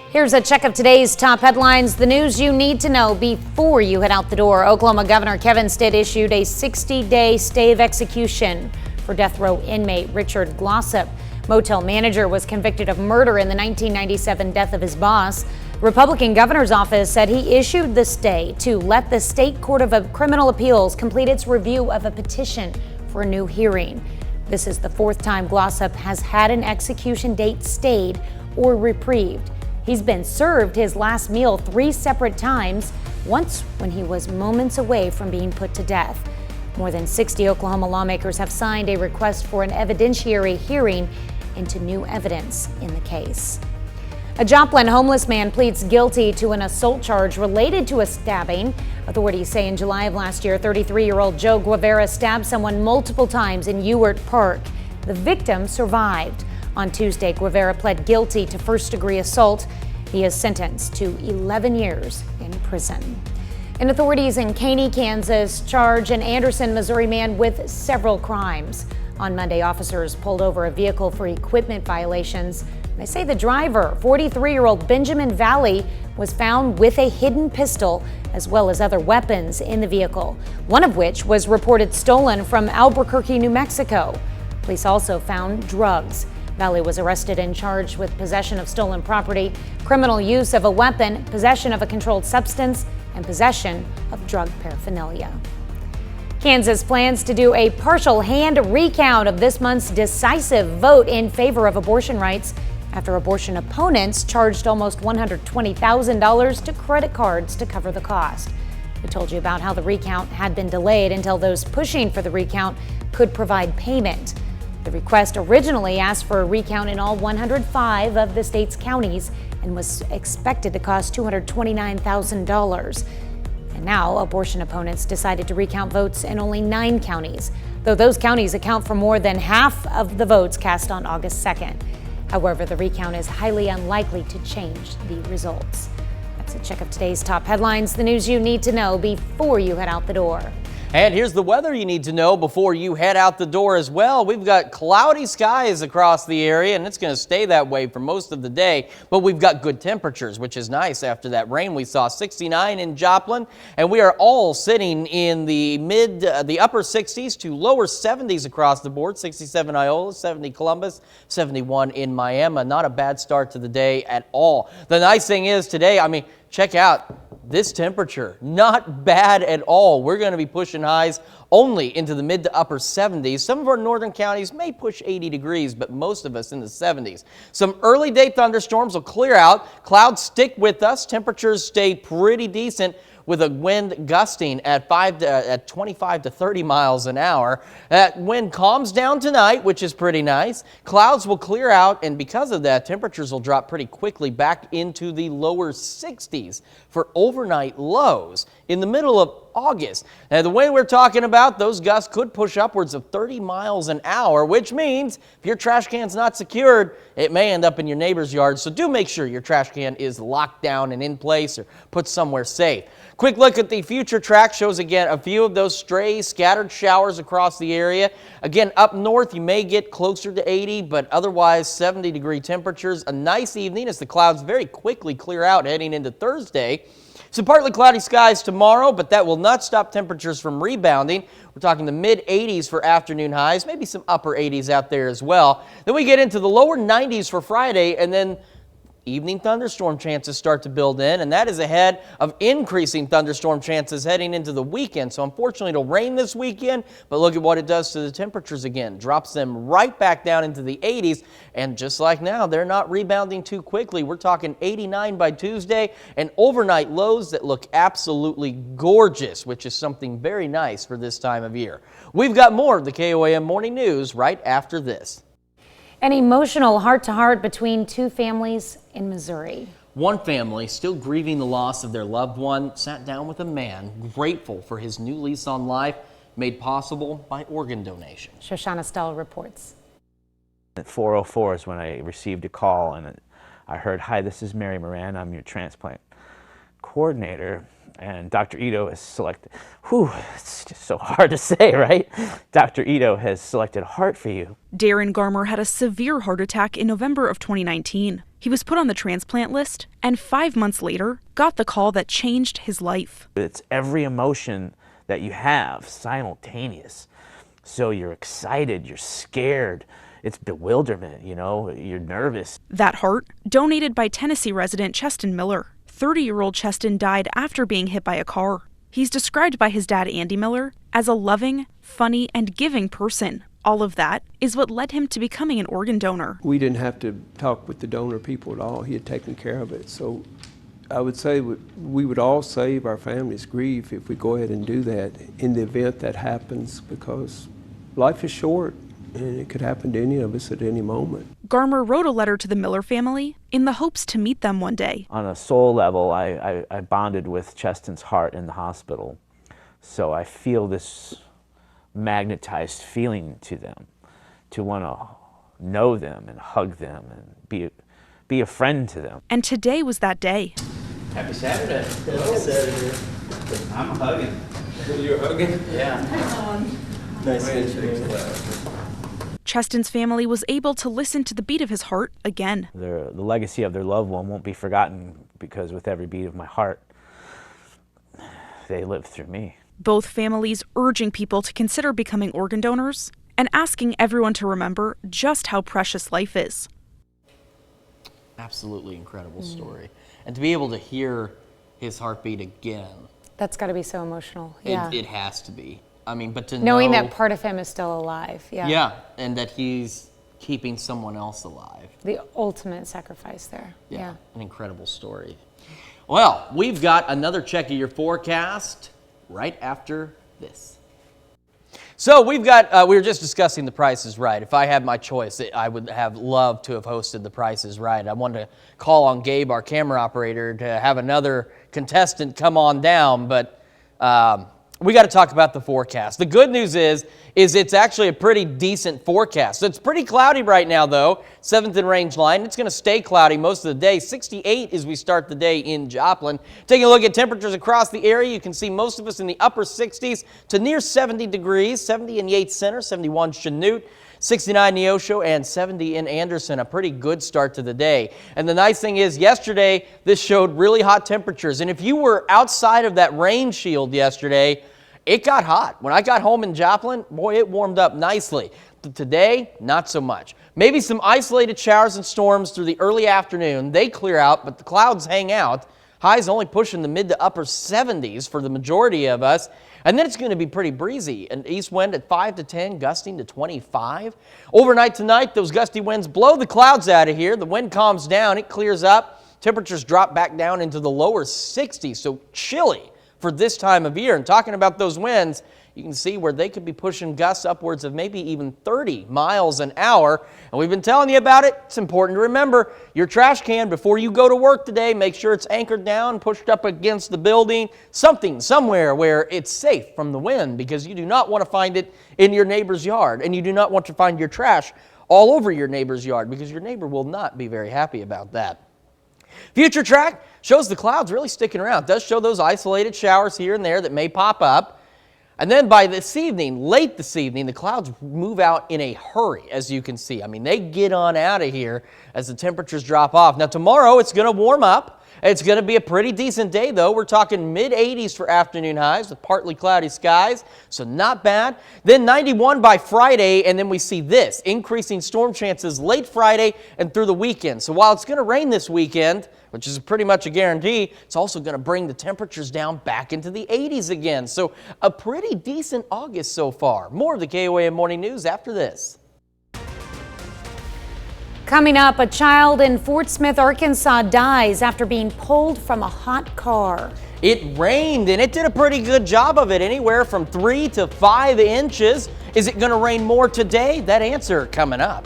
Here's a check of today's top headlines, the news you need to know before you head out the door. Oklahoma Governor Kevin Stitt issued a 60-day stay of execution for death row inmate Richard Glossop. Motel manager was convicted of murder in the 1997 death of his boss. Republican governor's office said he issued the stay to let the State Court of Criminal Appeals complete its review of a petition for a new hearing. This is the 4th time Glossop has had an execution date stayed or reprieved. He's been served his last meal 3 separate times, once when he was moments away from being put to death. More than 60 Oklahoma lawmakers have signed a request for an evidentiary hearing into new evidence in the case. A Joplin homeless man pleads guilty to an assault charge related to a stabbing. Authorities say in July of last year, 33-year-old Joe Guevara stabbed someone multiple times in Ewart Park. The victim survived. On Tuesday, Guevara pled guilty to first-degree assault. He is sentenced to 11 years in prison. And authorities in Caney, Kansas, charge an Anderson, Missouri man with several crimes. On Monday, officers pulled over a vehicle for equipment violations. They say the driver, 43-year-old Benjamin Valley, was found with a hidden pistol as well as other weapons in the vehicle, one of which was reported stolen from Albuquerque, New Mexico. Police also found drugs. Valley was arrested and charged with possession of stolen property, criminal use of a weapon, possession of a controlled substance, and possession of drug paraphernalia. Kansas plans to do a partial hand recount of this month's decisive vote in favor of abortion rights after abortion opponents charged almost $120,000 to credit cards to cover the cost. We told you about how the recount had been delayed until those pushing for the recount could provide payment. The request originally asked for a recount in all 105 of the state's counties and was expected to cost $229,000. And now abortion opponents decided to recount votes in only 9 counties, though those counties account for more than half of the votes cast on August 2nd. However, the recount is highly unlikely to change the results. That's a check of today's top headlines, the news you need to know before you head out the door. And here's the weather you need to know before you head out the door as well. We've got cloudy skies across the area, and it's going to stay that way for most of the day, but we've got good temperatures, which is nice after that rain we saw. 69 in Joplin, and we are all sitting in the the upper 60s to lower 70s across the board. 67 Iola, 70 Columbus, 71 in Miami. Not a bad start to the day at all. The nice thing is today, I mean, check out this temperature, not bad at all. We're going to be pushing highs only into the mid to upper 70s. Some of our northern counties may push 80 degrees, but most of us in the 70s. Some early day thunderstorms will clear out. Clouds stick with us. Temperatures stay pretty decent, with a wind gusting at 25 to 30 miles an hour. That wind calms down tonight, which is pretty nice. Clouds will clear out, and because of that, temperatures will drop pretty quickly back into the lower 60s for overnight lows in the middle of August. Now, the wind we're talking about, those gusts could push upwards of 30 miles an hour, which means if your trash can's not secured, it may end up in your neighbor's yard. So do make sure your trash can is locked down and in place or put somewhere safe. Quick look at the future track shows again a few of those stray scattered showers across the area. Again, up north you may get closer to 80, but otherwise 70-degree temperatures. A nice evening as the clouds very quickly clear out heading into Thursday. Some partly cloudy skies tomorrow, but that will not stop temperatures from rebounding. We're talking the mid-80s for afternoon highs, maybe some upper 80s out there as well. Then we get into the lower 90s for Friday, and then evening thunderstorm chances start to build in, and that is ahead of increasing thunderstorm chances heading into the weekend. So unfortunately, it'll rain this weekend, but look at what it does to the temperatures again. Drops them right back down into the 80s, and just like now, they're not rebounding too quickly. We're talking 89 by Tuesday, and overnight lows that look absolutely gorgeous, which is something very nice for this time of year. We've got more of the KOAM Morning News right after this. An emotional heart-to-heart between two families in Missouri. One family, still grieving the loss of their loved one, sat down with a man grateful for his new lease on life, made possible by organ donation. Shoshana Stella reports. At 4:04 is when I received a call, and I heard, "Hi, this is Mary Moran. I'm your transplant coordinator." And Dr. Ito has selected, it's just so hard to say, right? Dr. Ito has selected heart for you. Darren Garmer had a severe heart attack in November of 2019. He was put on the transplant list, and 5 months later, got the call that changed his life. It's every emotion that you have simultaneous. So you're excited, you're scared, it's bewilderment, you're nervous. That heart, donated by Tennessee resident Cheston Miller. 30-year-old Cheston died after being hit by a car. He's described by his dad, Andy Miller, as a loving, funny, and giving person. All of that is what led him to becoming an organ donor. We didn't have to talk with the donor people at all. He had taken care of it. So I would say we would all save our family's grief if we go ahead and do that in the event that happens, because life is short and it could happen to any of us at any moment. Garmer wrote a letter to the Miller family in the hopes to meet them one day. On a soul level, I bonded with Cheston's heart in the hospital. So I feel this magnetized feeling to them, to want to know them and hug them and be a friend to them. And today was that day. Happy Saturday. Happy Saturday. I'm hugging. You're hugging? Yeah. Nice handshake. Cheston's family was able to listen to the beat of his heart again. The legacy of their loved one won't be forgotten, because with every beat of my heart, they live through me. Both families urging people to consider becoming organ donors and asking everyone to remember just how precious life is. Absolutely incredible story. And to be able to hear his heartbeat again. That's got to be so emotional. Yeah. It has to be. I mean, but to knowing know, that part of him is still alive. Yeah. Yeah, and that he's keeping someone else alive. The ultimate sacrifice there. Yeah. An incredible story. Well, we've got another check of your forecast right after this. So we've got, we were just discussing The Price is Right. If I had my choice, I would have loved to have hosted The Price is Right. I wanted to call on Gabe, our camera operator, to have another contestant come on down, but we got to talk about the forecast. The good news is it's actually a pretty decent forecast. It's pretty cloudy right now, though. 7th and range line. It's going to stay cloudy most of the day. 68 as we start the day in Joplin. Taking a look at temperatures across the area, you can see most of us in the upper 60s to near 70 degrees. 70 in Yates Center, 71 Chanute, 69 Neosho, and 70 in Anderson. A pretty good start to the day. And the nice thing is yesterday, this showed really hot temperatures. And if you were outside of that rain shield yesterday, it got hot. When I got home in Joplin, boy, it warmed up nicely. Today, not so much. Maybe some isolated showers and storms through the early afternoon. They clear out, but the clouds hang out. Highs only pushing the mid to upper 70s for the majority of us. And then it's going to be pretty breezy. An east wind at 5 to 10, gusting to 25. Overnight tonight, those gusty winds blow the clouds out of here. The wind calms down. It clears up. Temperatures drop back down into the lower 60s, so chilly for this time of year. And talking about those winds, you can see where they could be pushing gusts upwards of maybe even 30 miles an hour. And we've been telling you about it. It's important to remember your trash can before you go to work today. Make sure it's anchored down, pushed up against the building, something somewhere where it's safe from the wind, because you do not want to find it in your neighbor's yard. And you do not want to find your trash all over your neighbor's yard, because your neighbor will not be very happy about that. Future track shows the clouds really sticking around. It does show those isolated showers here and there that may pop up. And then by this evening, late this evening, the clouds move out in a hurry, as you can see. I mean, they get on out of here as the temperatures drop off. Now, tomorrow, it's going to warm up. It's going to be a pretty decent day, though. We're talking mid-80s for afternoon highs with partly cloudy skies, so not bad. Then 91 by Friday, and then we see this, increasing storm chances late Friday and through the weekend. So while it's going to rain this weekend, which is pretty much a guarantee, it's also going to bring the temperatures down back into the 80s again. So a pretty decent August so far. More of the KOAM Morning News after this. Coming up, a child in Fort Smith, Arkansas dies after being pulled from a hot car. It rained, and it did a pretty good job of it, anywhere from 3 to 5 inches. Is it going to rain more today? That answer coming up.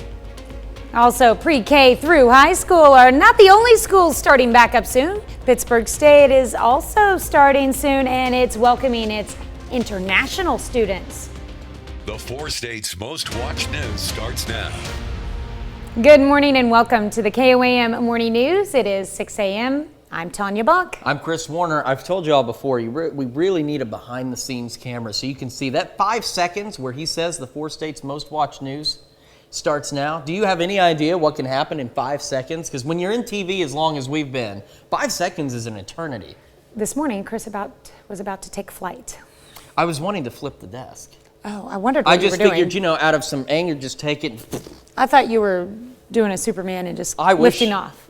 Also, pre-K through high school are not the only schools starting back up soon. Pittsburgh State is also starting soon, and it's welcoming its international students. The 4 states' most watched news starts now. Good morning and welcome to the KOAM Morning News. It is 6 a.m. I'm Tanya Buck. I'm Chris Warner. I've told you all before, we really need a behind-the-scenes camera so you can see that 5 seconds where he says the 4 states' most watched news starts now. Do you have any idea what can happen in 5 seconds? Because when you're in TV as long as we've been, 5 seconds is an eternity. This morning, Chris was about to take flight. I was wanting to flip the desk. Oh, I wondered what you were doing. I just figured, out of some anger, just take it. I thought you were doing a Superman and just lifting off.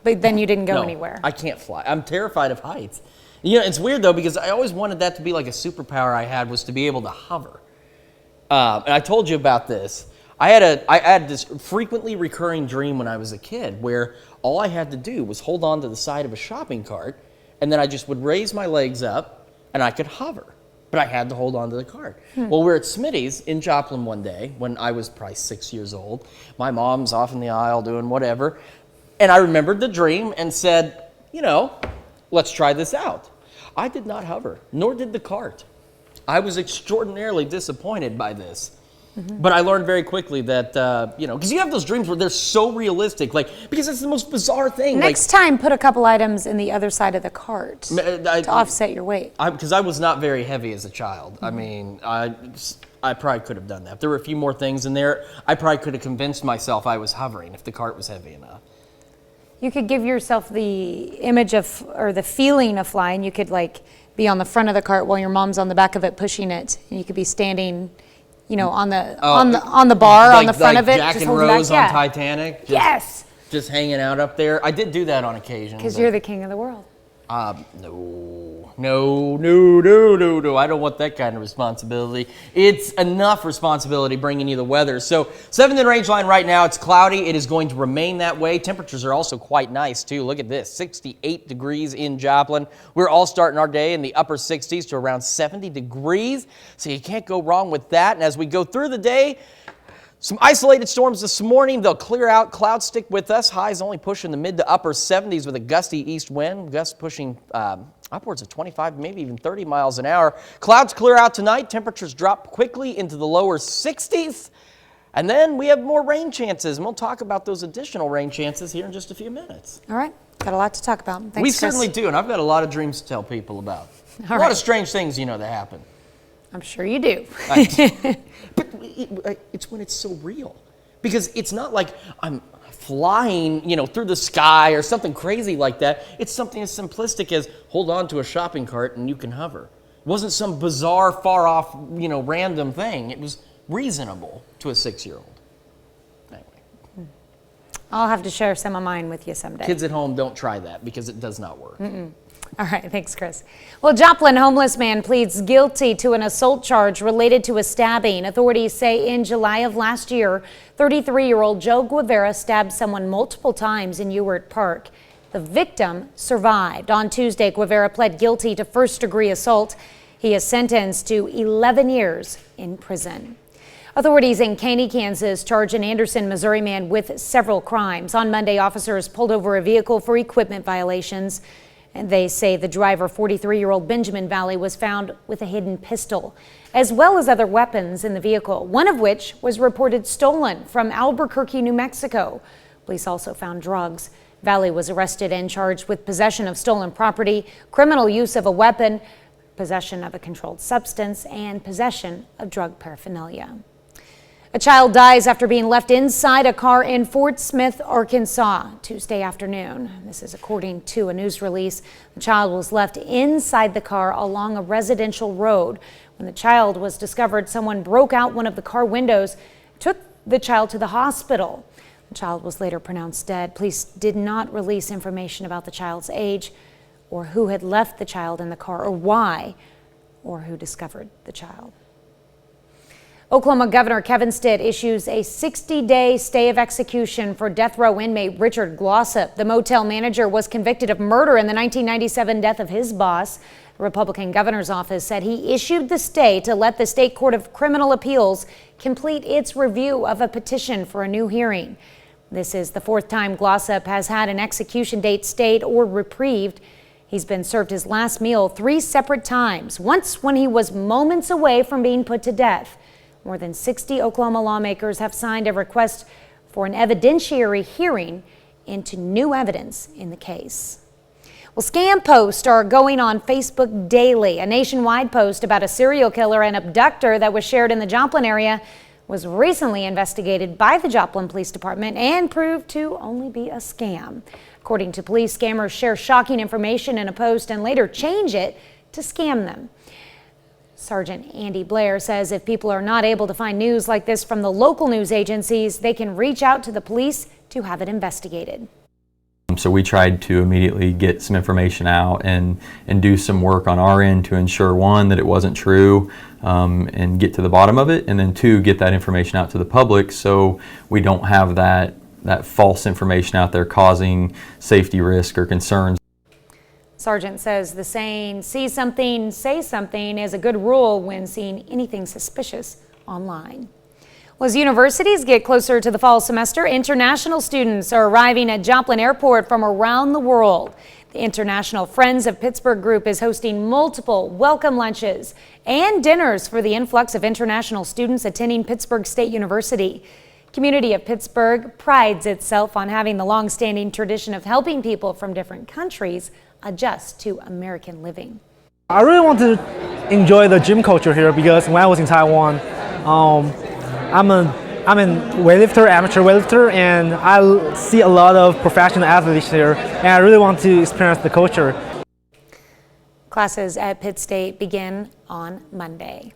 But then you didn't go anywhere. I can't fly. I'm terrified of heights. It's weird, though, because I always wanted that to be like a superpower I had, was to be able to hover. And I told you about this. I had this frequently recurring dream when I was a kid where all I had to do was hold on to the side of a shopping cart, and then I just would raise my legs up and I could hover. But I had to hold on to the cart. Well, we're at Smitty's in Joplin one day when I was probably 6 years old. My mom's off in the aisle doing whatever. And I remembered the dream and said, let's try this out. I did not hover, nor did the cart. I was extraordinarily disappointed by this. But I learned very quickly that, because you have those dreams where they're so realistic, because it's the most bizarre thing. Next time, put a couple items in the other side of the cart to offset your weight. Because I was not very heavy as a child. I mean, I probably could have done that. If there were a few more things in there, I probably could have convinced myself I was hovering if the cart was heavy enough. You could give yourself the image of, or the feeling of flying. You could be on the front of the cart while your mom's on the back of it pushing it, and you could be standing, on the bar on the front of it. Jack and Rose on Titanic. Yes. Just hanging out up there. I did do that on occasion. Because you're the king of the world. No. I don't want that kind of responsibility. It's enough responsibility bringing you the weather. So 7th and range line right now, it's cloudy. It is going to remain that way. Temperatures are also quite nice too. Look at this, 68 degrees in Joplin. We're all starting our day in the upper 60s to around 70 degrees. So you can't go wrong with that. And as we go through the day, Some isolated storms this morning. They'll clear out. Clouds stick with us. Highs only pushing the mid to upper 70s with a gusty east wind. Gusts pushing upwards of 25, maybe even 30 miles an hour. Clouds clear out tonight. Temperatures drop quickly into the lower 60s. And then we have more rain chances. And we'll talk about those additional rain chances here in just a few minutes. All right. Got a lot to talk about. Thanks, We Chris. certainly do. And I've got a lot of dreams to tell people about. A lot of strange things, that happen. I'm sure you do. But it's when it's so real. Because it's not like I'm flying, through the sky or something crazy like that. It's something as simplistic as hold on to a shopping cart and you can hover. It wasn't some bizarre, far off, random thing. It was reasonable to a 6-year-old. Anyway. I'll have to share some of mine with you someday. Kids at home, don't try that because it does not work. All right, thanks, Chris. Well, Joplin homeless man pleads guilty to an assault charge related to a stabbing. Authorities say in July of last year, 33-year-old Joe Guevara stabbed someone multiple times in Ewart Park. The victim survived. On Tuesday, Guevara pled guilty to first-degree assault. He is sentenced to 11 years in prison. Authorities in Caney, Kansas charge an Anderson, Missouri man with several crimes. On Monday, officers pulled over a vehicle for equipment violations. And they say the driver, 43-year-old Benjamin Valley, was found with a hidden pistol, as well as other weapons in the vehicle, one of which was reported stolen from Albuquerque, New Mexico. Police also found drugs. Valley was arrested and charged with possession of stolen property, criminal use of a weapon, possession of a controlled substance, and possession of drug paraphernalia. A child dies after being left inside a car in Fort Smith, Arkansas, Tuesday afternoon. This is according to a news release. The child was left inside the car along a residential road. When the child was discovered, someone broke out one of the car windows, took the child to the hospital. The child was later pronounced dead. Police did not release information about the child's age or who had left the child in the car or why or who discovered the child. Oklahoma Governor Kevin Stitt issues a 60-day stay of execution for death row inmate Richard Glossop. The motel manager was convicted of murder in the 1997 death of his boss. The Republican governor's office said he issued the stay to let the State Court of Criminal Appeals complete its review of a petition for a new hearing. This is the fourth time Glossop has had an execution date stayed or reprieved. He's been served his last meal 3 separate times, once when he was moments away from being put to death. More than 60 Oklahoma lawmakers have signed a request for an evidentiary hearing into new evidence in the case. Well, scam posts are going on Facebook daily. A nationwide post about a serial killer and abductor that was shared in the Joplin area was recently investigated by the Joplin Police Department and proved to only be a scam. According to police, scammers share shocking information in a post and later change it to scam them. Sergeant Andy Blair says if people are not able to find news like this from the local news agencies, they can reach out to the police to have it investigated. So we tried to immediately get some information out and do some work on our end to ensure, one, that it wasn't true and get to the bottom of it, and then two, get that information out to the public so we don't have that false information out there causing safety risk or concerns. Sergeant says the saying, see something, say something, is a good rule when seeing anything suspicious online. Well, as universities get closer to the fall semester, international students are arriving at Joplin Airport from around the world. The International Friends of Pittsburgh group is hosting multiple welcome lunches and dinners for the influx of international students attending Pittsburgh State University. Community of Pittsburgh prides itself on having the long-standing tradition of helping people from different countries adjust to American living. I really want to enjoy the gym culture here because when I was in Taiwan, I'm an weightlifter, amateur weightlifter, and I see a lot of professional athletes here, and I really want to experience the culture. Classes at Pitt State begin on Monday.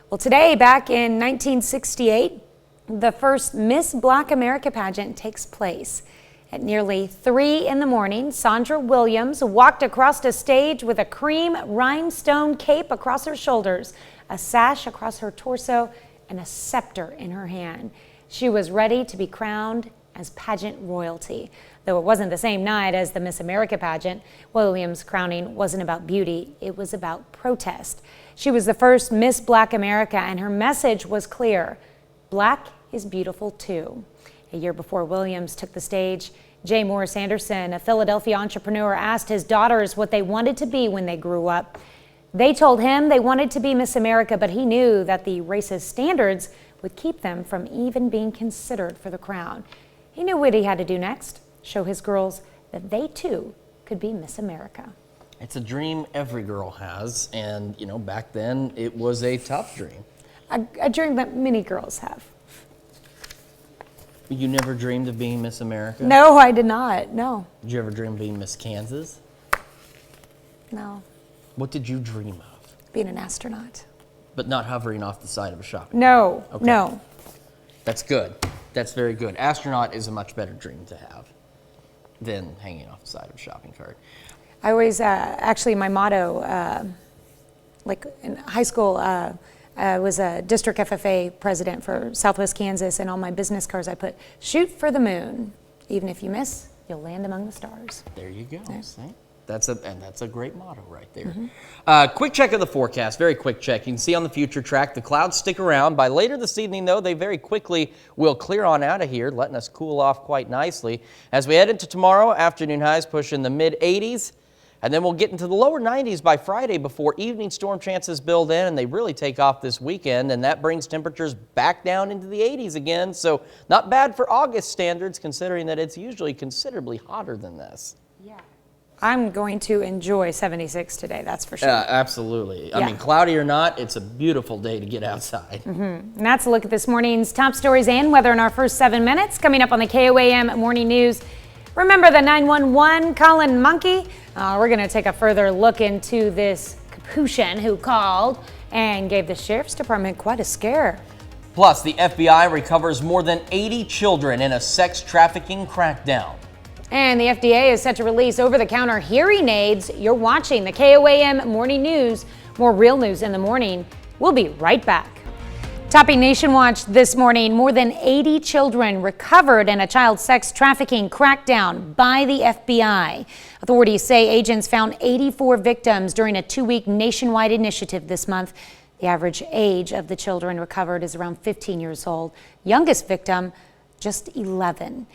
Well, today, back in 1968, the first Miss Black America pageant takes place. At nearly 3 in the morning, Sandra Williams walked across a stage with a cream rhinestone cape across her shoulders, a sash across her torso, and a scepter in her hand. She was ready to be crowned as pageant royalty. Though it wasn't the same night as the Miss America pageant, Williams' crowning wasn't about beauty, it was about protest. She was the first Miss Black America, and her message was clear: Black is beautiful too. A year before Williams took the stage, Jay Morris Anderson, a Philadelphia entrepreneur, asked his daughters what they wanted to be when they grew up. They told him they wanted to be Miss America, but he knew that the racist standards would keep them from even being considered for the crown. He knew what he had to do next, show his girls that they too could be Miss America. It's a dream every girl has, and back then it was a tough dream. A dream that many girls have. You never dreamed of being Miss America? No, I did not, no. Did you ever dream of being Miss Kansas? No. What did you dream of? Being an astronaut. But not hovering off the side of a shopping No, cart. no. That's good. That's very good. Astronaut is a much better dream to have than hanging off the side of a shopping cart. I always, actually my motto, like in high school, I was a district FFA president for Southwest Kansas, and on my business cards I put, shoot for the moon. Even if you miss, you'll land among the stars. There you go. Yeah. See? That's a great motto right there. Quick check of the forecast, very quick check. You can see on the future track, the clouds stick around. By later this evening, though, they very quickly will clear on out of here, letting us cool off quite nicely. As we head into tomorrow, afternoon highs push in the mid-80s, and then we'll get into the lower 90s by Friday before evening storm chances build in, and they really take off this weekend, and that brings temperatures back down into the 80s again. So not bad for August standards, considering that it's usually considerably hotter than this. I'm going to enjoy 76 today, that's for sure. Absolutely. I Yeah. mean, cloudy or not, it's a beautiful day to get outside. And that's a look at this morning's top stories and weather in our first 7 minutes. Coming up on the KOAM Morning News. Remember the 911 calling monkey? We're going to take a further look into this Capuchin who called and gave the sheriff's department quite a scare. Plus, the FBI recovers more than 80 children in a sex trafficking crackdown. And the FDA is set to release over-the-counter hearing aids. You're watching the KOAM Morning News. More real news in the morning. We'll be right back. Topping Nation Watch this morning, more than 80 children recovered in a child sex trafficking crackdown by the FBI. Authorities say agents found 84 victims during a 2-week nationwide initiative this month. The average age of the children recovered is around 15 years old. Youngest victim, just 11.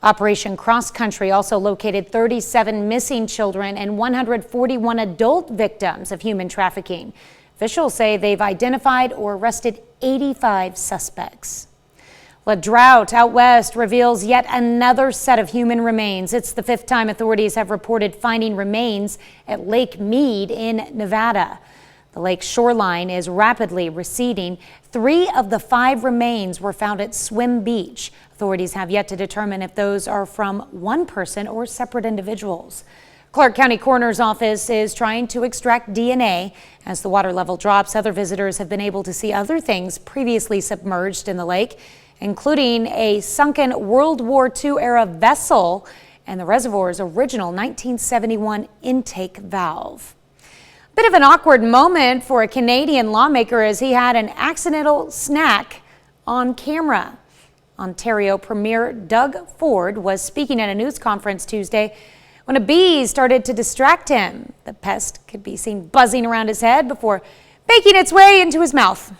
Operation Cross Country also located 37 missing children and 141 adult victims of human trafficking. Officials say they've identified or arrested 85 suspects. Well, a drought out west reveals yet another set of human remains. It's the 5th time authorities have reported finding remains at Lake Mead in Nevada. The lake's shoreline is rapidly receding. 3 of the 5 remains were found at Swim Beach. Authorities have yet to determine if those are from one person or separate individuals. Clark County Coroner's Office is trying to extract DNA. As the water level drops, other visitors have been able to see other things previously submerged in the lake, including a sunken World War II era vessel and the reservoir's original 1971 intake valve. Bit of an awkward moment for a Canadian lawmaker as he had an accidental snack on camera. Ontario Premier Doug Ford was speaking at a news conference Tuesday when a bee started to distract him. The pest could be seen buzzing around his head before making its way into his mouth.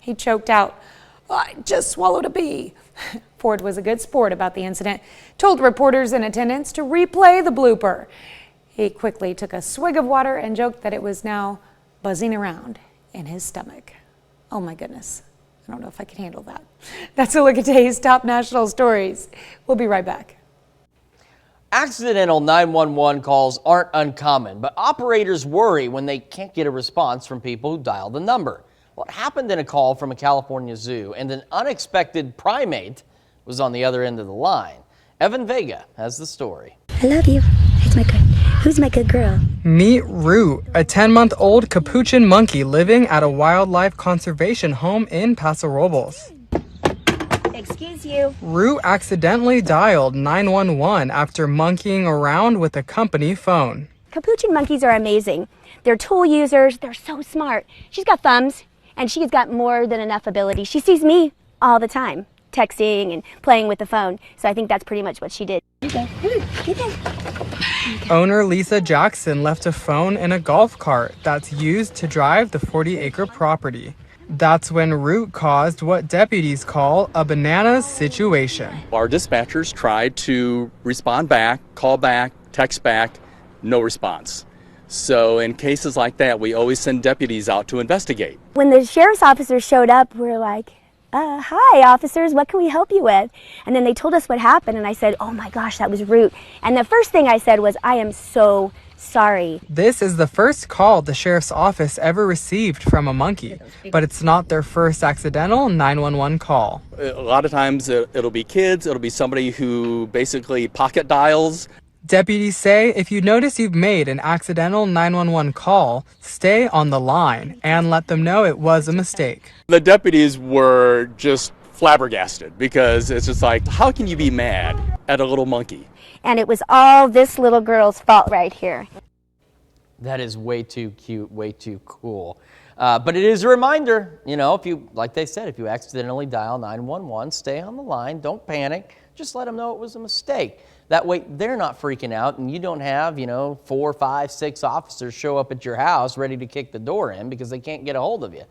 He choked out, "I just swallowed a bee." Ford was a good sport about the incident, told reporters in attendance to replay the blooper. He quickly took a swig of water and joked that it was now buzzing around in his stomach. Oh my goodness. I don't know if I can handle that. That's a look at today's top national stories. We'll be right back. Accidental 911 calls aren't uncommon, but operators worry when they can't get a response from people who dial the number. What happened in a call from a California zoo, and an unexpected primate was on the other end of the line. Evan Vega has the story. I love you. Who's my good girl? Meet Root, a 10-month-old Capuchin monkey living at a wildlife conservation home in Paso Robles. Excuse you. Root accidentally dialed 911 after monkeying around with a company phone. Capuchin monkeys are amazing. They're tool users. They're so smart. She's got thumbs, and she's got more than enough ability. She sees me all the time, texting and playing with the phone. So I think that's pretty much what she did. Okay. Owner Lisa Jackson left a phone in a golf cart that's used to drive the 40-acre property. That's when Root caused what deputies call a bananas situation. Our dispatchers tried to respond back, call back, text back, no response. So in cases like that, we always send deputies out to investigate. When the sheriff's officers showed up, we were like, hi officers, what can we help you with? And then they told us what happened, and I said, oh my gosh, that was Root. And the first thing I said was, I am so sorry. This is the first call the sheriff's office ever received from a monkey, but it's not their first accidental 911 call. A lot of times it'll be kids, it'll be somebody who basically pocket dials. Deputies say if you notice you've made an accidental 911 call, stay on the line and let them know it was a mistake. The deputies were just flabbergasted because it's just like, how can you be mad at a little monkey? And it was all this little girl's fault right here. That is way too cute, way too cool. But it is a reminder, you know, if you, like they said, if you accidentally dial 911, stay on the line, don't panic, just let them know it was a mistake. That way they're not freaking out and you don't have, 4, 5, 6 officers show up at your house ready to kick the door in because they can't get a hold of you.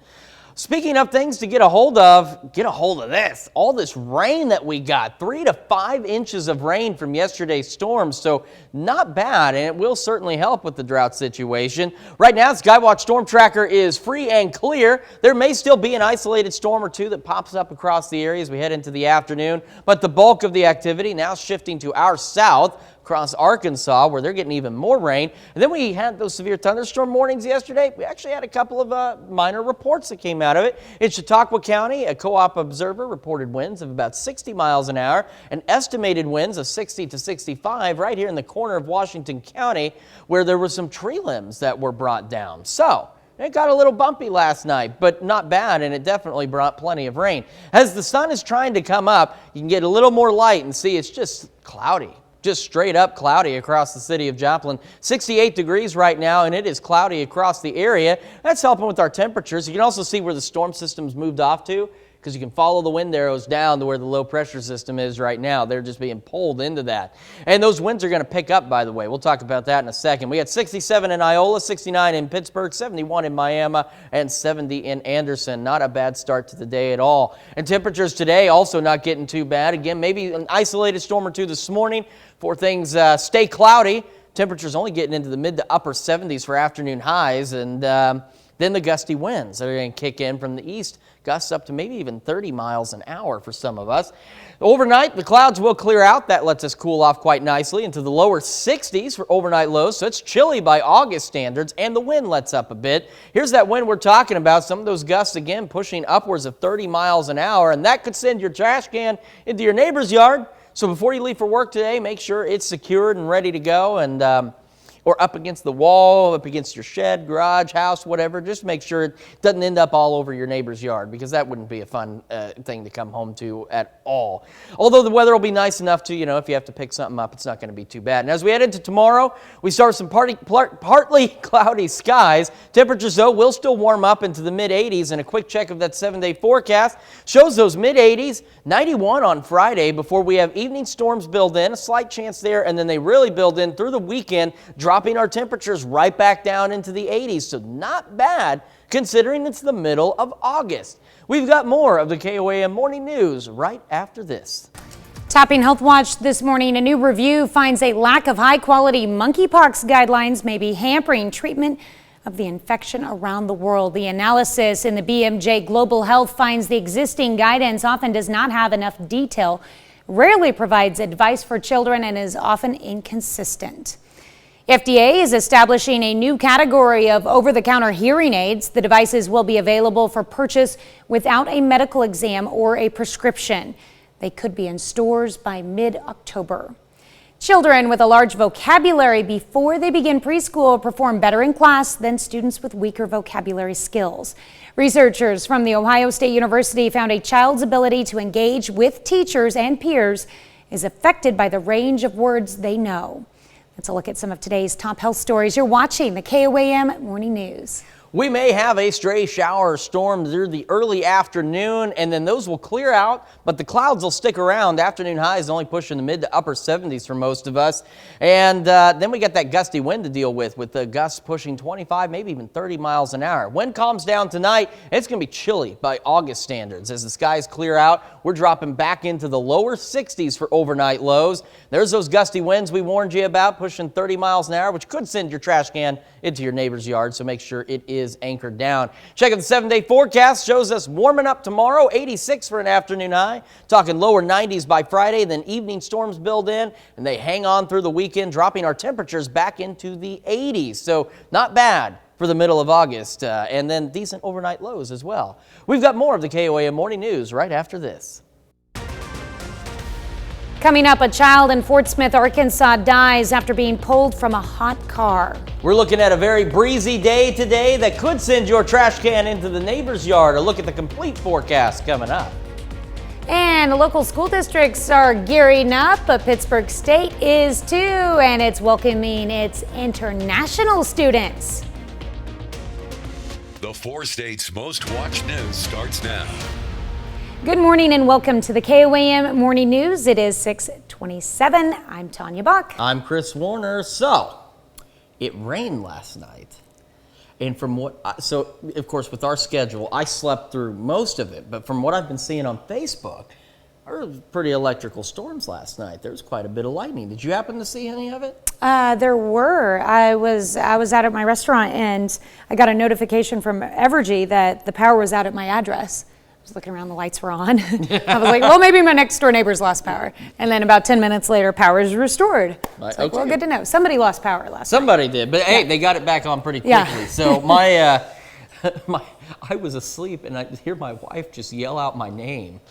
Speaking of things to get a hold of this. All this rain that we got, 3 to 5 inches of rain from yesterday's storm. So not bad, and it will certainly help with the drought situation. Right now, Skywatch Storm Tracker is free and clear. There may still be an isolated storm or two that pops up across the area as we head into the afternoon, but the bulk of the activity now shifting to our south, across Arkansas, where they're getting even more rain. And then we had those severe thunderstorm warnings yesterday. We actually had a couple of minor reports that came out of it. In Chautauqua County, a co-op observer reported winds of about 60 miles an hour and estimated winds of 60 to 65 right here in the corner of Washington County, where there were some tree limbs that were brought down. So it got a little bumpy last night, but not bad, and it definitely brought plenty of rain. As the sun is trying to come up, you can get a little more light and see it's just cloudy. Just straight up cloudy across the city of Joplin. 68 degrees right now, and it is cloudy across the area. That's helping with our temperatures. You can also see where the storm system's moved off to, because you can follow the wind arrows down to where the low pressure system is right now. They're just being pulled into that. And those winds are going to pick up, by the way. We'll talk about that in a second. We had 67 in Iola, 69 in Pittsburgh, 71 in Miami, and 70 in Anderson. Not a bad start to the day at all. And temperatures today also not getting too bad. Again, maybe an isolated storm or two this morning before things stay cloudy. Temperatures only getting into the mid to upper 70s for afternoon highs, and then the gusty winds that are going to kick in from the east, gusts up to maybe even 30 miles an hour for some of us. Overnight, the clouds will clear out. That lets us cool off quite nicely into the lower 60s for overnight lows, so it's chilly by August standards, and the wind lets up a bit. Here's that wind we're talking about. Some of those gusts, again, pushing upwards of 30 miles an hour, and that could send your trash can into your neighbor's yard. So before you leave for work today, make sure it's secured and ready to go, and or up against the wall, up against your shed, garage, house, whatever. Just make sure it doesn't end up all over your neighbor's yard, because that wouldn't be a fun thing to come home to at all. Although the weather will be nice enough to, if you have to pick something up, it's not going to be too bad. And as we head into tomorrow, we start with some partly cloudy skies. Temperatures, though, will still warm up into the mid-80s, and a quick check of that 7-day forecast shows those mid-80s, 91 on Friday, before we have evening storms build in, a slight chance there, and then they really build in through the weekend, dropping our temperatures right back down into the 80s. So not bad considering it's the middle of August. We've got more of the KOAM Morning News right after this. Topping Health Watch this morning, a new review finds a lack of high-quality monkeypox guidelines may be hampering treatment of the infection around the world. The analysis in the BMJ Global Health finds the existing guidance often does not have enough detail, rarely provides advice for children, and is often inconsistent. FDA is establishing a new category of over-the-counter hearing aids. The devices will be available for purchase without a medical exam or a prescription. They could be in stores by mid-October. Children with a large vocabulary before they begin preschool perform better in class than students with weaker vocabulary skills. Researchers from The Ohio State University found a child's ability to engage with teachers and peers is affected by the range of words they know. Let's look at some of today's top health stories. You're watching the KOAM Morning News. We may have a stray shower or storm through the early afternoon, and then those will clear out, but the clouds will stick around. Afternoon highs only pushing the mid to upper 70s for most of us. And then we got that gusty wind to deal with the gusts pushing 25, maybe even 30 miles an hour. Wind calms down tonight. It's going to be chilly by August standards. As the skies clear out, we're dropping back into the lower 60s for overnight lows. There's those gusty winds we warned you about, pushing 30 miles an hour, which could send your trash can into your neighbor's yard, so make sure it is anchored down. Check out the 7-day forecast. Shows us warming up tomorrow, 86 for an afternoon high. Talking lower 90s by Friday, then evening storms build in, and they hang on through the weekend, dropping our temperatures back into the 80s. So not bad for the middle of August, and then decent overnight lows as well. We've got more of the KOAM Morning News right after this. Coming up, a child in Fort Smith, Arkansas dies after being pulled from a hot car. We're looking at a very breezy day today that could send your trash can into the neighbor's yard. A look at the complete forecast coming up. And local school districts are gearing up, but Pittsburgh State is too, and it's welcoming its international students. The 4 states' most watched news starts now. Good morning and welcome to the KOAM Morning News. It is 6:27. I'm Tanya Bach. I'm Chris Warner. So, it rained last night. And from what, so of course with our schedule, I slept through most of it. But from what I've been seeing on Facebook, there were pretty electrical storms last night. There was quite a bit of lightning. Did you happen to see any of it? There were. I was out at my restaurant and I got a notification from Evergy that the power was out at my address. I was looking around, the lights were on. I was like, well, maybe my next door neighbors lost power. And then about 10 minutes later, power is restored. It's like, well, good to know. Somebody lost power last night. Somebody did, but hey, they got it back on pretty quickly. Yeah. So I was asleep and I hear my wife just yell out my name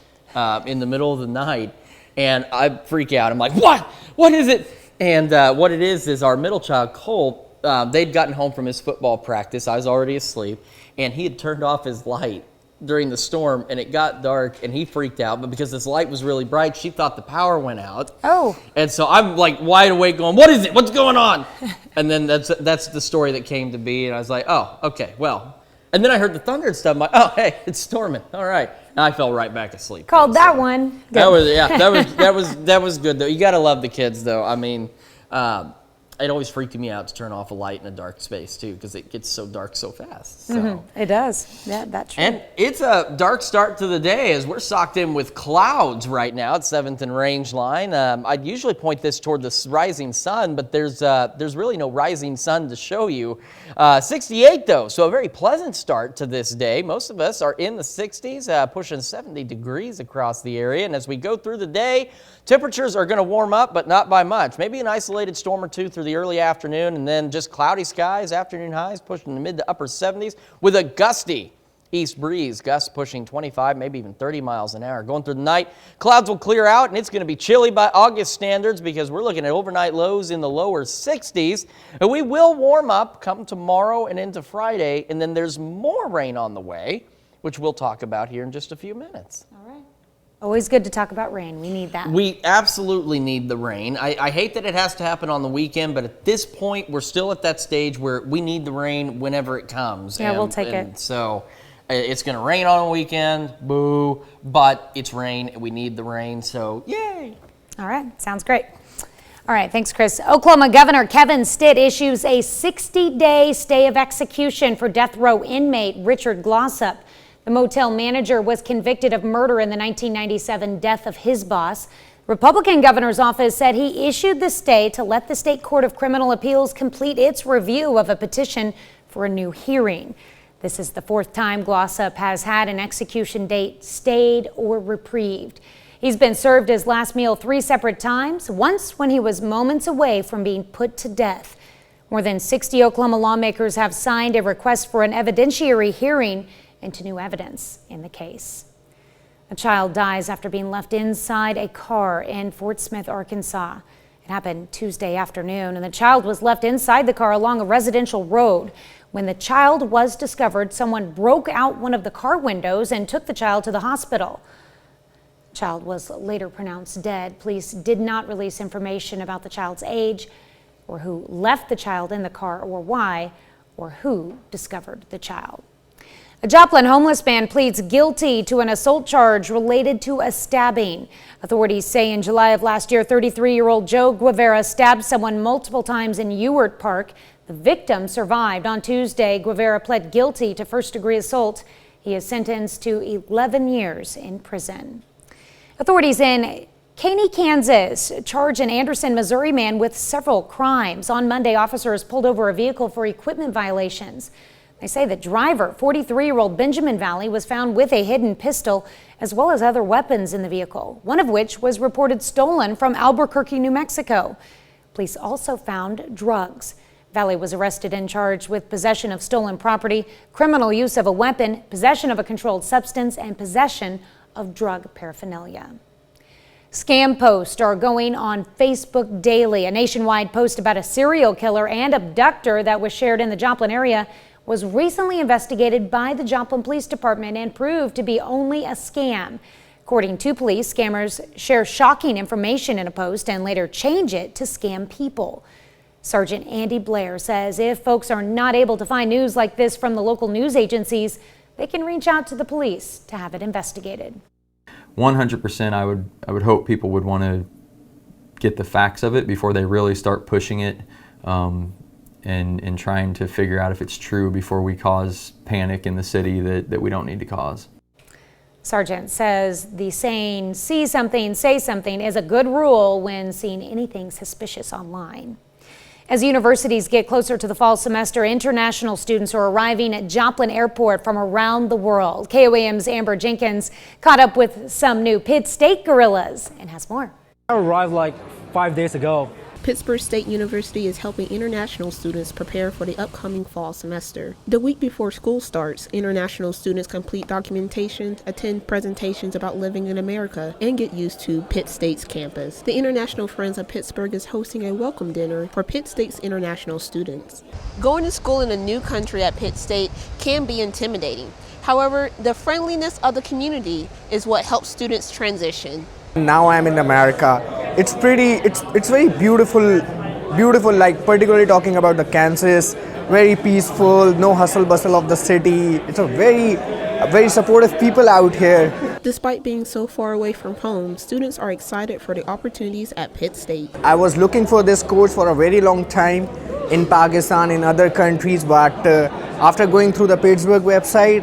in the middle of the night, and I freak out. I'm like, what? What is it? And what it is our middle child, Cole, they'd gotten home from his football practice. I was already asleep, and he had turned off his light during the storm, and it got dark, and he freaked out. But because this light was really bright, she thought the power went out. Oh. And so I'm like wide awake going, what is it? What's going on? And then that's the story that came to be, and I was like, oh, okay, well. And then I heard the thunder and stuff. I'm like, oh, hey, it's storming. All right. And I fell right back asleep. Called that one. Good. That was good though. You got to love the kids though. I mean, it always freaked me out to turn off a light in a dark space too, because it gets so dark so fast. So. It does. Yeah, that's true. And it's a dark start to the day as we're socked in with clouds right now at 7th and Range Line. I'd usually point this toward the rising sun, but there's really no rising sun to show you. 68 though, so a very pleasant start to this day. Most of us are in the 60s, pushing 70 degrees across the area. And as we go through the day, temperatures are going to warm up, but not by much. Maybe an isolated storm or two through the early afternoon, and then just cloudy skies, afternoon highs pushing the mid to upper 70s with a gusty east breeze, gusts pushing 25, maybe even 30 miles an hour. Going through the night, clouds will clear out, and it's going to be chilly by August standards because we're looking at overnight lows in the lower 60s. And we will warm up come tomorrow and into Friday, and then there's more rain on the way, which we'll talk about here in just a few minutes. All right. Always good to talk about rain. We need that. We absolutely need the rain. I hate that it has to happen on the weekend, but at this point, we're still at that stage where we need the rain whenever it comes. Yeah, we'll take it. So it's going to rain on a weekend, boo, but it's rain and we need the rain, so yay. All right, sounds great. All right, thanks, Chris. Oklahoma Governor Kevin Stitt issues a 60-day stay of execution for death row inmate Richard Glossop. The motel manager was convicted of murder in the 1997 death of his boss. Republican governor's office said he issued the stay to let the State Court of Criminal Appeals complete its review of a petition for a new hearing. This is the fourth time Glossop has had an execution date stayed or reprieved. He's been served his last meal 3 separate times, once when he was moments away from being put to death. More than 60 Oklahoma lawmakers have signed a request for an evidentiary hearing into new evidence in the case. A child dies after being left inside a car in Fort Smith, Arkansas. It happened Tuesday afternoon, and the child was left inside the car along a residential road. When the child was discovered, someone broke out one of the car windows and took the child to the hospital. The child was later pronounced dead. Police did not release information about the child's age or who left the child in the car or why. or who discovered the child. A Joplin homeless man pleads guilty to an assault charge related to a stabbing. Authorities say in July of last year, 33-year-old Joe Guevara stabbed someone multiple times in Ewart Park. The victim survived. On Tuesday, Guevara pled guilty to first-degree assault. He is sentenced to 11 years in prison. Authorities in Caney, Kansas, charge an Anderson, Missouri man with several crimes. On Monday, officers pulled over a vehicle for equipment violations. They say the driver, 43-year-old Benjamin Valley, was found with a hidden pistol as well as other weapons in the vehicle, one of which was reported stolen from Albuquerque, New Mexico. Police also found drugs. Valley was arrested and charged with possession of stolen property, criminal use of a weapon, possession of a controlled substance, and possession of drug paraphernalia. Scam posts are going on Facebook daily. A nationwide post about a serial killer and abductor that was shared in the Joplin area was recently investigated by the Joplin Police Department and proved to be only a scam. According to police, scammers share shocking information in a post and later change it to scam people. Sergeant Andy Blair says if folks are not able to find news like this from the local news agencies, they can reach out to the police to have it investigated. 100%, I would hope people would want to get the facts of it before they really start pushing it. And trying to figure out if it's true before we cause panic in the city that we don't need to cause. Sergeant says the saying, see something, say something, is a good rule when seeing anything suspicious online. As universities get closer to the fall semester, international students are arriving at Joplin Airport from around the world. KOAM's Amber Jenkins caught up with some new Pitt State gorillas and has more. I arrived like 5 days ago. Pittsburgh State University is helping international students prepare for the upcoming fall semester. The week before school starts, international students complete documentation, attend presentations about living in America, and get used to Pitt State's campus. The International Friends of Pittsburgh is hosting a welcome dinner for Pitt State's international students. Going to school in a new country at Pitt State can be intimidating. However, the friendliness of the community is what helps students transition. Now I'm in America. It's very beautiful, like particularly talking about the Kansas, very peaceful, no hustle bustle of the city. It's a very supportive people out here. Despite being so far away from home, students are excited for the opportunities at Pitt State. I was looking for this course for a very long time in Pakistan, in other countries, but after going through the Pittsburgh website,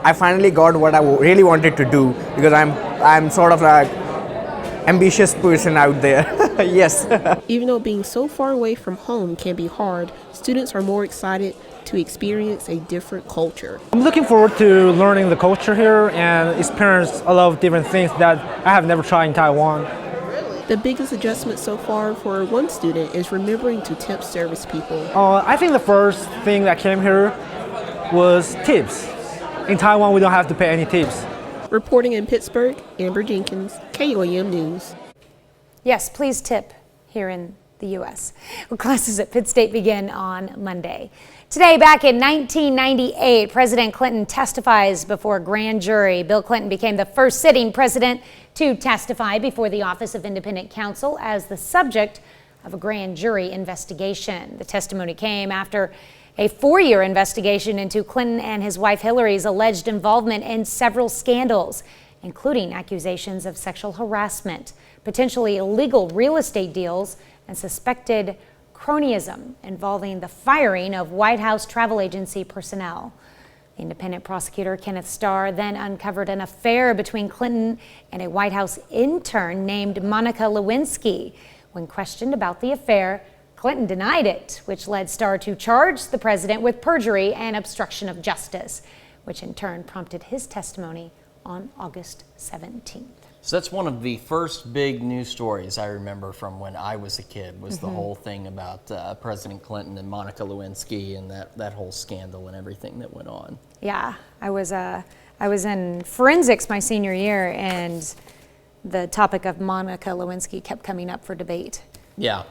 I finally got what I really wanted to do, because I'm sort of like ambitious person out there. Yes. Even though being so far away from home can be hard, students are more excited to experience a different culture. I'm looking forward to learning the culture here and experience a lot of different things that I have never tried in Taiwan. The biggest adjustment so far for one student is remembering to tip service people. I think the first thing that came here was tips. In Taiwan, we don't have to pay any tips. Reporting in Pittsburgh, Amber Jenkins, KOAM News. Yes, please tip here in the U.S. Well, classes at Pitt State begin on Monday. Today, back in 1998, President Clinton testifies before a grand jury. Bill Clinton became the first sitting president to testify before the Office of Independent Counsel as the subject of a grand jury investigation. The testimony came after a 4-year investigation into Clinton and his wife Hillary's alleged involvement in several scandals, including accusations of sexual harassment, potentially illegal real estate deals, and suspected cronyism involving the firing of White House travel agency personnel. The independent prosecutor Kenneth Starr then uncovered an affair between Clinton and a White House intern named Monica Lewinsky. When questioned about the affair, Clinton denied it, which led Starr to charge the president with perjury and obstruction of justice, which in turn prompted his testimony on August 17th. So that's one of the first big news stories I remember from when I was a kid, was the whole thing about President Clinton and Monica Lewinsky and that whole scandal and everything that went on. Yeah, I was in forensics my senior year, and the topic of Monica Lewinsky kept coming up for debate. Yeah.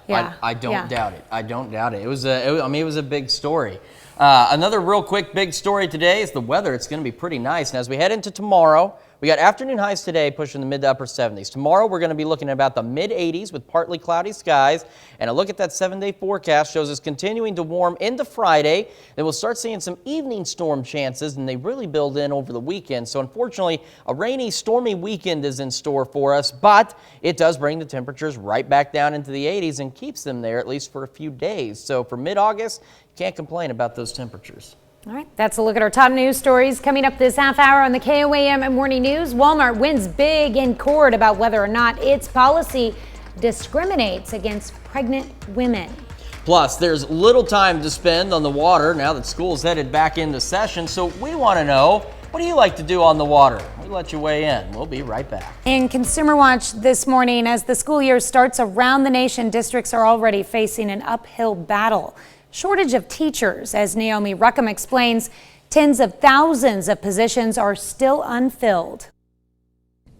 I don't Yeah. doubt it. I don't doubt it. It was a big story. Another real quick big story today is the weather. It's going to be pretty nice. And as we head into tomorrow, We got afternoon highs today pushing the mid to upper 70s. Tomorrow we're going to be looking at about the mid 80s with partly cloudy skies. And a look at that 7-day forecast shows us continuing to warm into Friday. Then we'll start seeing some evening storm chances, and they really build in over the weekend. So unfortunately, a rainy, stormy weekend is in store for us, but it does bring the temperatures right back down into the 80s and keeps them there at least for a few days. So for mid-August, you can't complain about those temperatures. All right, that's a look at our top news stories coming up this half hour on the KOAM Morning News. Walmart wins big in court about whether or not its policy discriminates against pregnant women. Plus, there's little time to spend on the water now that school's headed back into session, so we want to know, what do you like to do on the water? We'll let you weigh in. We'll be right back. In Consumer Watch this morning, as the school year starts around the nation, districts are already facing an uphill battle. Shortage of teachers, as Naomi Ruckham explains, tens of thousands of positions are still unfilled.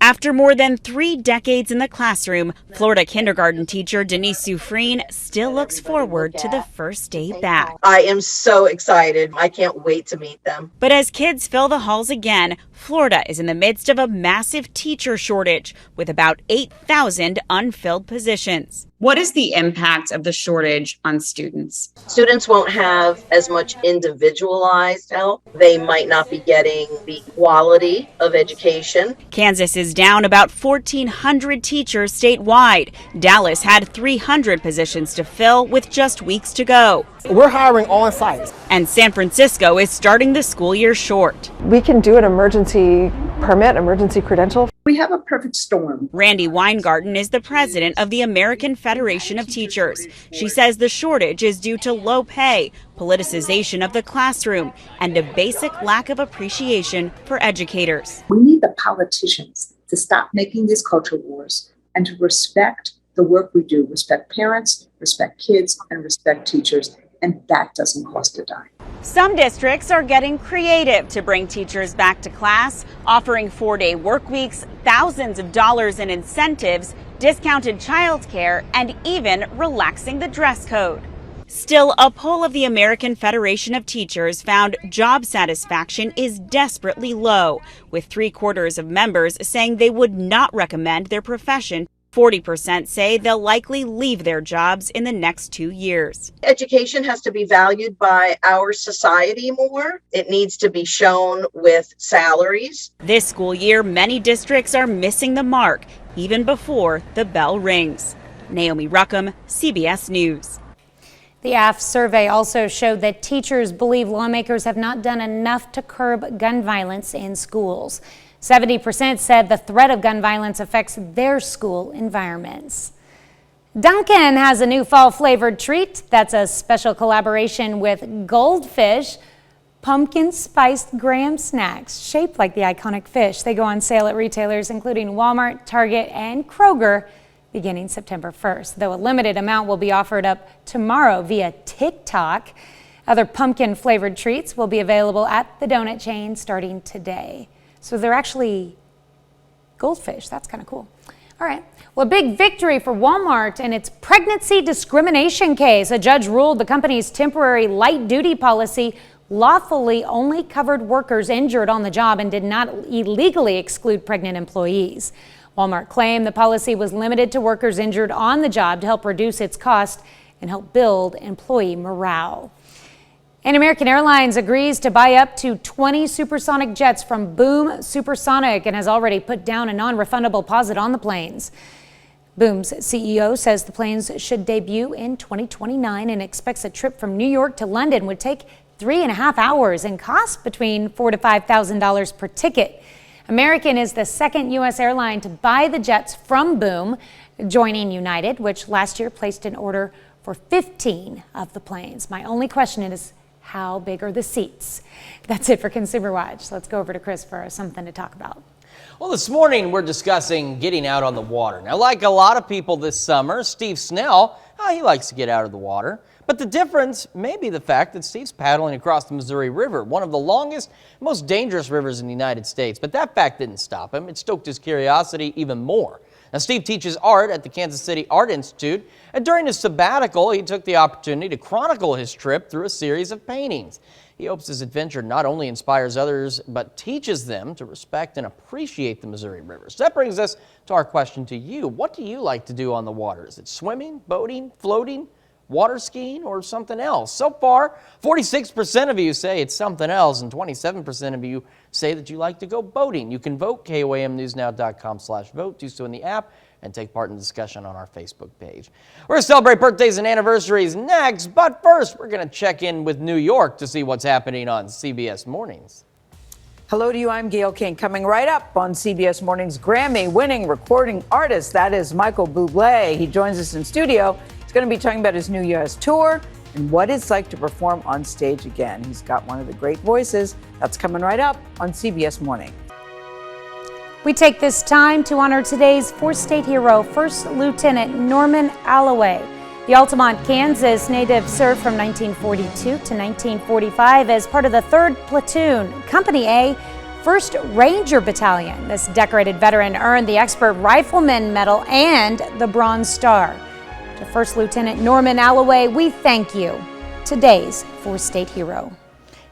After more than 3 decades in the classroom, Florida kindergarten teacher Denise Sufreen still looks forward to the first day back. I am so excited. I can't wait to meet them. But as kids fill the halls again, Florida is in the midst of a massive teacher shortage with about 8,000 unfilled positions. What is the impact of the shortage on students? Students won't have as much individualized help. They might not be getting the quality of education. Kansas is down about 1,400 teachers statewide. Dallas had 300 positions to fill with just weeks to go. We're hiring on site. And San Francisco is starting the school year short. We can do an emergency permit, emergency credential. We have a perfect storm. Randy Weingarten is the president of the American Federation of Teachers. She says the shortage is due to low pay, politicization of the classroom, and a basic lack of appreciation for educators. We need the politicians to stop making these culture wars and to respect the work we do, respect parents, respect kids, and respect teachers, and that doesn't cost a dime. Some districts are getting creative to bring teachers back to class, offering 4-day work weeks, thousands of dollars in incentives, discounted childcare, and even relaxing the dress code. Still, a poll of the American Federation of Teachers found job satisfaction is desperately low, with 3/4 of members saying they would not recommend their profession. 40% say they'll likely leave their jobs in the next 2 years. Education has to be valued by our society more. It needs to be shown with salaries. This school year, many districts are missing the mark, even before the bell rings. Naomi Ruckham, CBS News. The AF survey also showed that teachers believe lawmakers have not done enough to curb gun violence in schools. 70% said the threat of gun violence affects their school environments. Dunkin' has a new fall flavored treat. That's a special collaboration with Goldfish, pumpkin spiced graham snacks shaped like the iconic fish. They go on sale at retailers including Walmart, Target, and Kroger beginning September 1st, though a limited amount will be offered up tomorrow via TikTok. Other pumpkin flavored treats will be available at the donut chain starting today. So they're actually goldfish. That's kind of cool. All right. Well, a big victory for Walmart in its pregnancy discrimination case. A judge ruled the company's temporary light duty policy lawfully only covered workers injured on the job and did not illegally exclude pregnant employees. Walmart claimed the policy was limited to workers injured on the job to help reduce its cost and help build employee morale. And American Airlines agrees to buy up to 20 supersonic jets from Boom Supersonic and has already put down a non-refundable deposit on the planes. Boom's CEO says the planes should debut in 2029 and expects a trip from New York to London would take 3.5 hours and cost between $4,000 to $5,000 per ticket. American is the second U.S. airline to buy the jets from Boom, joining United, which last year placed an order for 15 of the planes. My only question is, how big are the seats? That's it for Consumer Watch. Let's go over to Chris for something to talk about. Well, this morning we're discussing getting out on the water. Now, like a lot of people this summer, Steve Snell, he likes to get out of the water. But the difference may be the fact that Steve's paddling across the Missouri River, one of the longest, most dangerous rivers in the United States. But that fact didn't stop him. It stoked his curiosity even more. Now, Steve teaches art at the Kansas City Art Institute, and during his sabbatical, he took the opportunity to chronicle his trip through a series of paintings. He hopes his adventure not only inspires others, but teaches them to respect and appreciate the Missouri River. So that brings us to our question to you. What do you like to do on the water? Is it swimming, boating, floating, water skiing, or something else? So far, 46% of you say it's something else, and 27% of you say that you like to go boating. You can vote, KOAMnewsnow.com/vote. Do so in the app and take part in the discussion on our Facebook page. We're going to celebrate birthdays and anniversaries next, but first, we're going to check in with New York to see what's happening on CBS Mornings. Hello to you, I'm Gail King. Coming right up on CBS Mornings, Grammy-winning recording artist, that is Michael Bublé. He joins us in studio. Going to be talking about his new U.S. tour and what it's like to perform on stage again. He's got one of the great voices. That's coming right up on CBS Morning. We take this time to honor today's four-state hero, First Lieutenant Norman Alloway. The Altamont, Kansas native served from 1942 to 1945 as part of the 3rd Platoon, Company A, 1st Ranger Battalion. This decorated veteran earned the Expert Rifleman Medal and the Bronze Star. To First Lieutenant Norman Alloway, we thank you, today's four-state hero.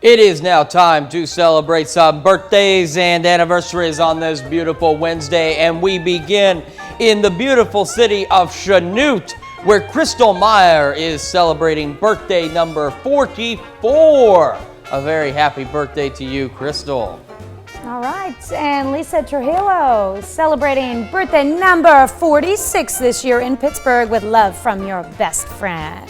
It is now time to celebrate some birthdays and anniversaries on this beautiful Wednesday, and we begin in the beautiful city of Chanute, where Crystal Meyer is celebrating birthday number 44. A very happy birthday to you, Crystal. All right, and Lisa Trujillo celebrating birthday number 46 this year in Pittsburgh with love from your best friend.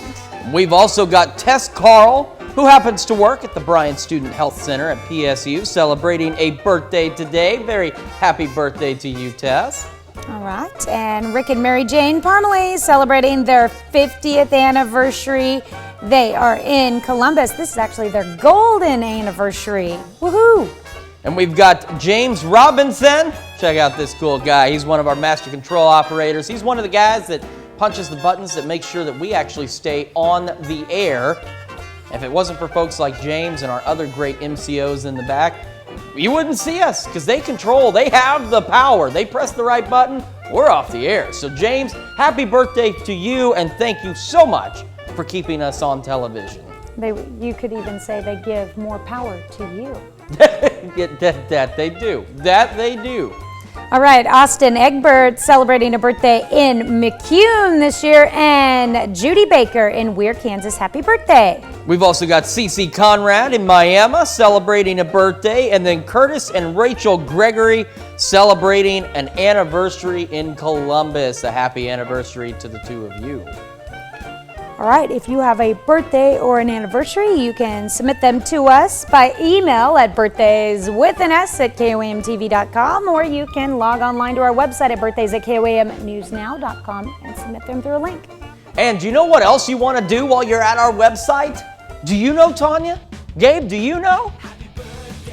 We've also got Tess Carl, who happens to work at the Bryant Student Health Center at PSU, celebrating a birthday today. Very happy birthday to you, Tess. All right, and Rick and Mary Jane Parmalee celebrating their 50th anniversary. They are in Columbus. This is actually their golden anniversary. Woohoo! And we've got James Robinson. Check out this cool guy. He's one of our master control operators. He's one of the guys that punches the buttons that make sure that we actually stay on the air. If it wasn't for folks like James and our other great MCOs in the back, you wouldn't see us because they have the power. They press the right button, we're off the air. So James, happy birthday to you, and thank you so much for keeping us on television. You could even say they give more power to you. That they do. That they do. All right, Austin Egbert celebrating a birthday in McCune this year, and Judy Baker in Weir, Kansas. Happy birthday. We've also got Cece Conrad in Miami celebrating a birthday, and then Curtis and Rachel Gregory celebrating an anniversary in Columbus. A happy anniversary to the two of you. All right, if you have a birthday or an anniversary, you can submit them to us by email at birthdayswithans@koamtv.com, or you can log online to our website at birthdays@koamnewsnow.com and submit them through a link. And do you know what else you want to do while you're at our website? Do you know, Tanya? Gabe, do you know?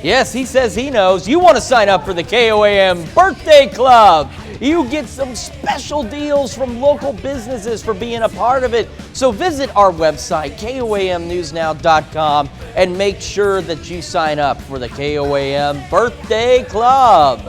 Yes, he says he knows. You want to sign up for the KOAM Birthday Club. You get some special deals from local businesses for being a part of it. So visit our website, KOAMnewsnow.com, and make sure that you sign up for the KOAM Birthday Club.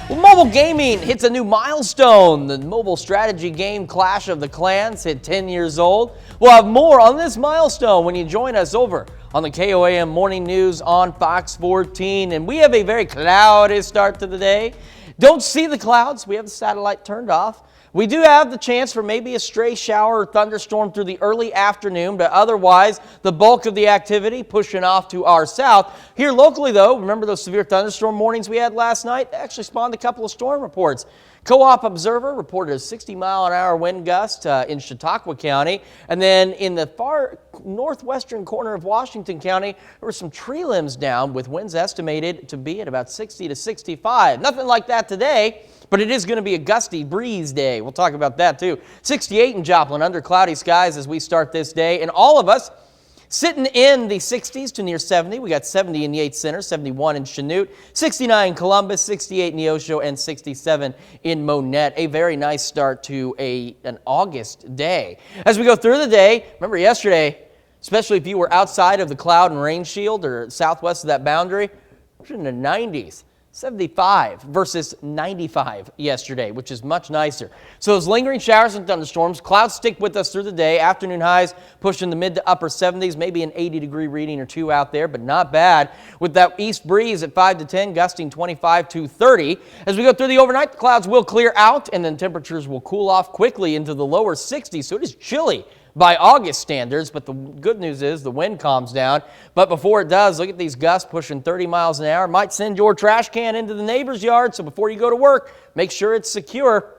Well, mobile gaming hits a new milestone. The mobile strategy game Clash of the Clans hit 10 years old. We'll have more on this milestone when you join us over on the KOAM Morning News on Fox 14. And we have a very cloudy start to the day. Don't see the clouds. We have the satellite turned off. We do have the chance for maybe a stray shower or thunderstorm through the early afternoon, but otherwise, the bulk of the activity pushing off to our south. Here locally, though, remember those severe thunderstorm warnings we had last night? They actually spawned a couple of storm reports. Co-op Observer reported a 60-mile-an-hour wind gust in Chautauqua County. And then in the far northwestern corner of Washington County, there were some tree limbs down with winds estimated to be at about 60 to 65. Nothing like that today, but it is going to be a gusty breeze day. We'll talk about that too. 68 in Joplin under cloudy skies as we start this day. And all of us sitting in the 60s to near 70. We got 70 in Yates Center, 71 in Chanute, 69 in Columbus, 68 in Neosho, and 67 in Monette. A very nice start to an August day. As we go through the day, remember yesterday, especially if you were outside of the cloud and rain shield or southwest of that boundary, it was in the 90s. 75 versus 95 yesterday, which is much nicer. So those lingering showers and thunderstorms, clouds stick with us through the day. Afternoon highs pushing the mid to upper 70s, maybe an 80-degree reading or two out there, but not bad. With that east breeze at 5 to 10, gusting 25 to 30. As we go through the overnight, the clouds will clear out and then temperatures will cool off quickly into the lower 60s. So it is chilly by August standards, but the good news is the wind calms down. But before it does, look at these gusts pushing 30 miles an hour. Might send your trash can into the neighbor's yard, so before you go to work, make sure it's secure.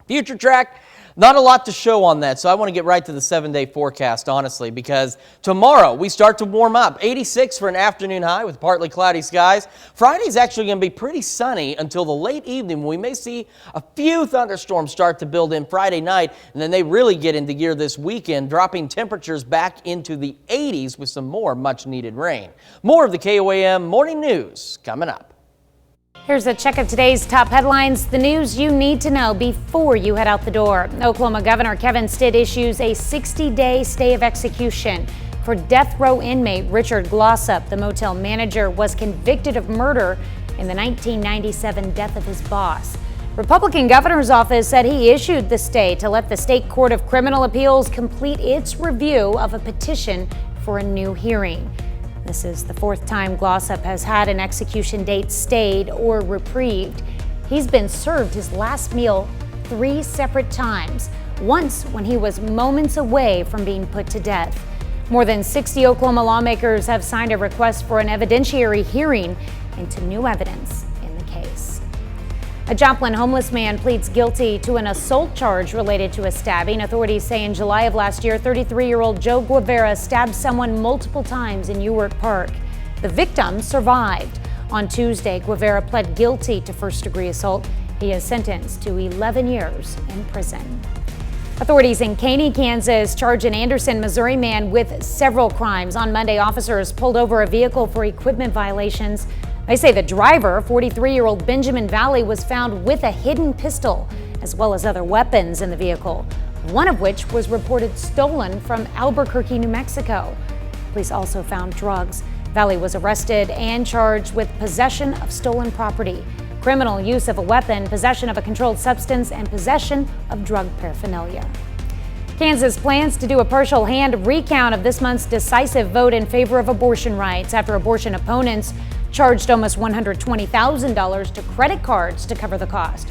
Future track, not a lot to show on that, so I want to get right to the 7-day forecast, honestly, because tomorrow we start to warm up. 86 for an afternoon high with partly cloudy skies. Friday's actually going to be pretty sunny until the late evening when we may see a few thunderstorms start to build in Friday night, and then they really get into gear this weekend, dropping temperatures back into the 80s with some more much-needed rain. More of the KOAM Morning News coming up. Here's a check of today's top headlines, the news you need to know before you head out the door. Oklahoma Governor Kevin Stitt issues a 60-day stay of execution for death row inmate Richard Glossop. The motel manager was convicted of murder in the 1997 death of his boss. Republican governor's office said he issued the stay to let the State Court of Criminal Appeals complete its review of a petition for a new hearing. This is the fourth time Glossop has had an execution date stayed or reprieved. He's been served his last meal 3 separate times, once when he was moments away from being put to death. More than 60 Oklahoma lawmakers have signed a request for an evidentiary hearing into new evidence in the case. A Joplin homeless man pleads guilty to an assault charge related to a stabbing. Authorities say in July of last year, 33-year-old Joe Guevara stabbed someone multiple times in Ewart Park. The victim survived. On Tuesday, Guevara pled guilty to first-degree assault. He is sentenced to 11 years in prison. Authorities in Caney, Kansas charge an Anderson, Missouri man with several crimes. On Monday, officers pulled over a vehicle for equipment violations. They say the driver, 43-year-old Benjamin Valley, was found with a hidden pistol as well as other weapons in the vehicle, one of which was reported stolen from Albuquerque, New Mexico. Police also found drugs. Valley was arrested and charged with possession of stolen property, criminal use of a weapon, possession of a controlled substance, and possession of drug paraphernalia. Kansas plans to do a partial hand recount of this month's decisive vote in favor of abortion rights after abortion opponents charged almost $120,000 to credit cards to cover the cost.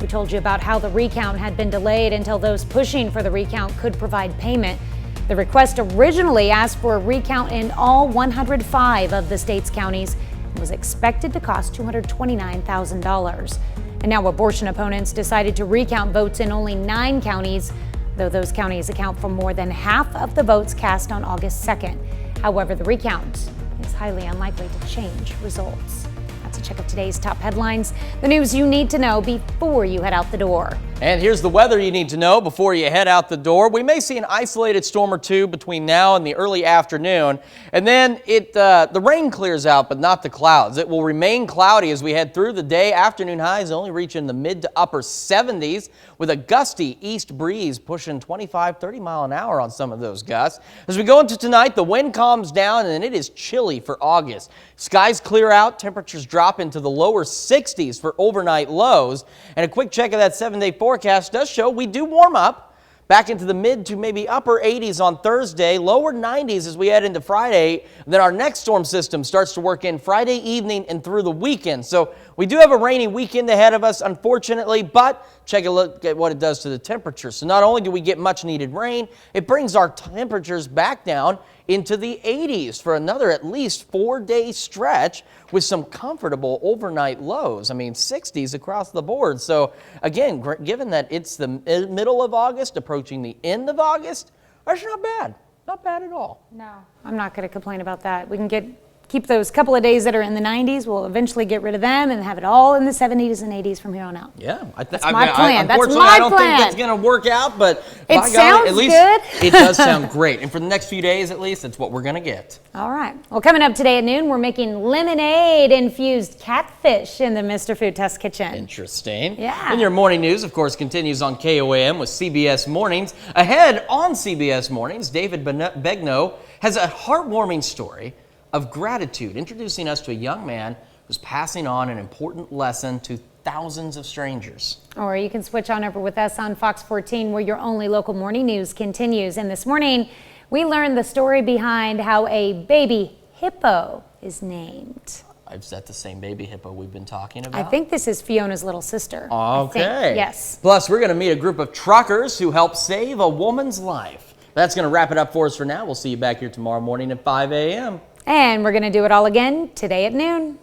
We told you about how the recount had been delayed until those pushing for the recount could provide payment. The request originally asked for a recount in all 105 of the state's counties and was expected to cost $229,000. And now abortion opponents decided to recount votes in only 9 counties, though those counties account for more than half of the votes cast on August 2nd. However, the recount is highly unlikely to change results. That's a check of today's top headlines, the news you need to know before you head out the door. And here's the weather you need to know before you head out the door. We may see an isolated storm or two between now and the early afternoon, and then the rain clears out, but not the clouds. It will remain cloudy as we head through the day. Afternoon highs only reaching the mid to upper 70s with a gusty east breeze pushing 25, 30 mile an hour on some of those gusts. As we go into tonight, the wind calms down and it is chilly for August. Skies clear out, temperatures drop into the lower 60s for overnight lows, and a quick check of that 7-day forecast does show we do warm up back into the mid to maybe upper 80s on Thursday, lower 90s as we head into Friday. Then our next storm system starts to work in Friday evening and through the weekend. So we do have a rainy weekend ahead of us, unfortunately, but check a look at what it does to the temperature. So not only do we get much needed rain, it brings our temperatures back down into the 80s for another at least 4-day stretch with some comfortable overnight lows. I mean, 60s across the board. So again, given that it's the middle of August, approaching the end of August, that's not bad. Not bad at all. No, I'm not going to complain about that. We can keep those couple of days that are in the 90s. We'll eventually get rid of them and have it all in the 70s and 80s from here on out. Yeah, that's my plan. Unfortunately, I don't think that's going to work out, but it sounds good. It does sound great. And for the next few days, at least, that's what we're going to get. All right. Well, coming up today at noon, we're making lemonade-infused catfish in the Mr. Food Test Kitchen. Interesting. Yeah. And your morning news, of course, continues on KOAM with CBS Mornings. Ahead on CBS Mornings, David Begnaud has a heartwarming story of gratitude, introducing us to a young man who's passing on an important lesson to thousands of strangers. Or you can switch on over with us on Fox 14, where your only local morning news continues. And this morning, we learned the story behind how a baby hippo is named. Is that the same baby hippo we've been talking about? I think this is Fiona's little sister. Okay. Yes. Plus, we're going to meet a group of truckers who helped save a woman's life. That's going to wrap it up for us for now. We'll see you back here tomorrow morning at 5 a.m. And we're going to do it all again today at noon.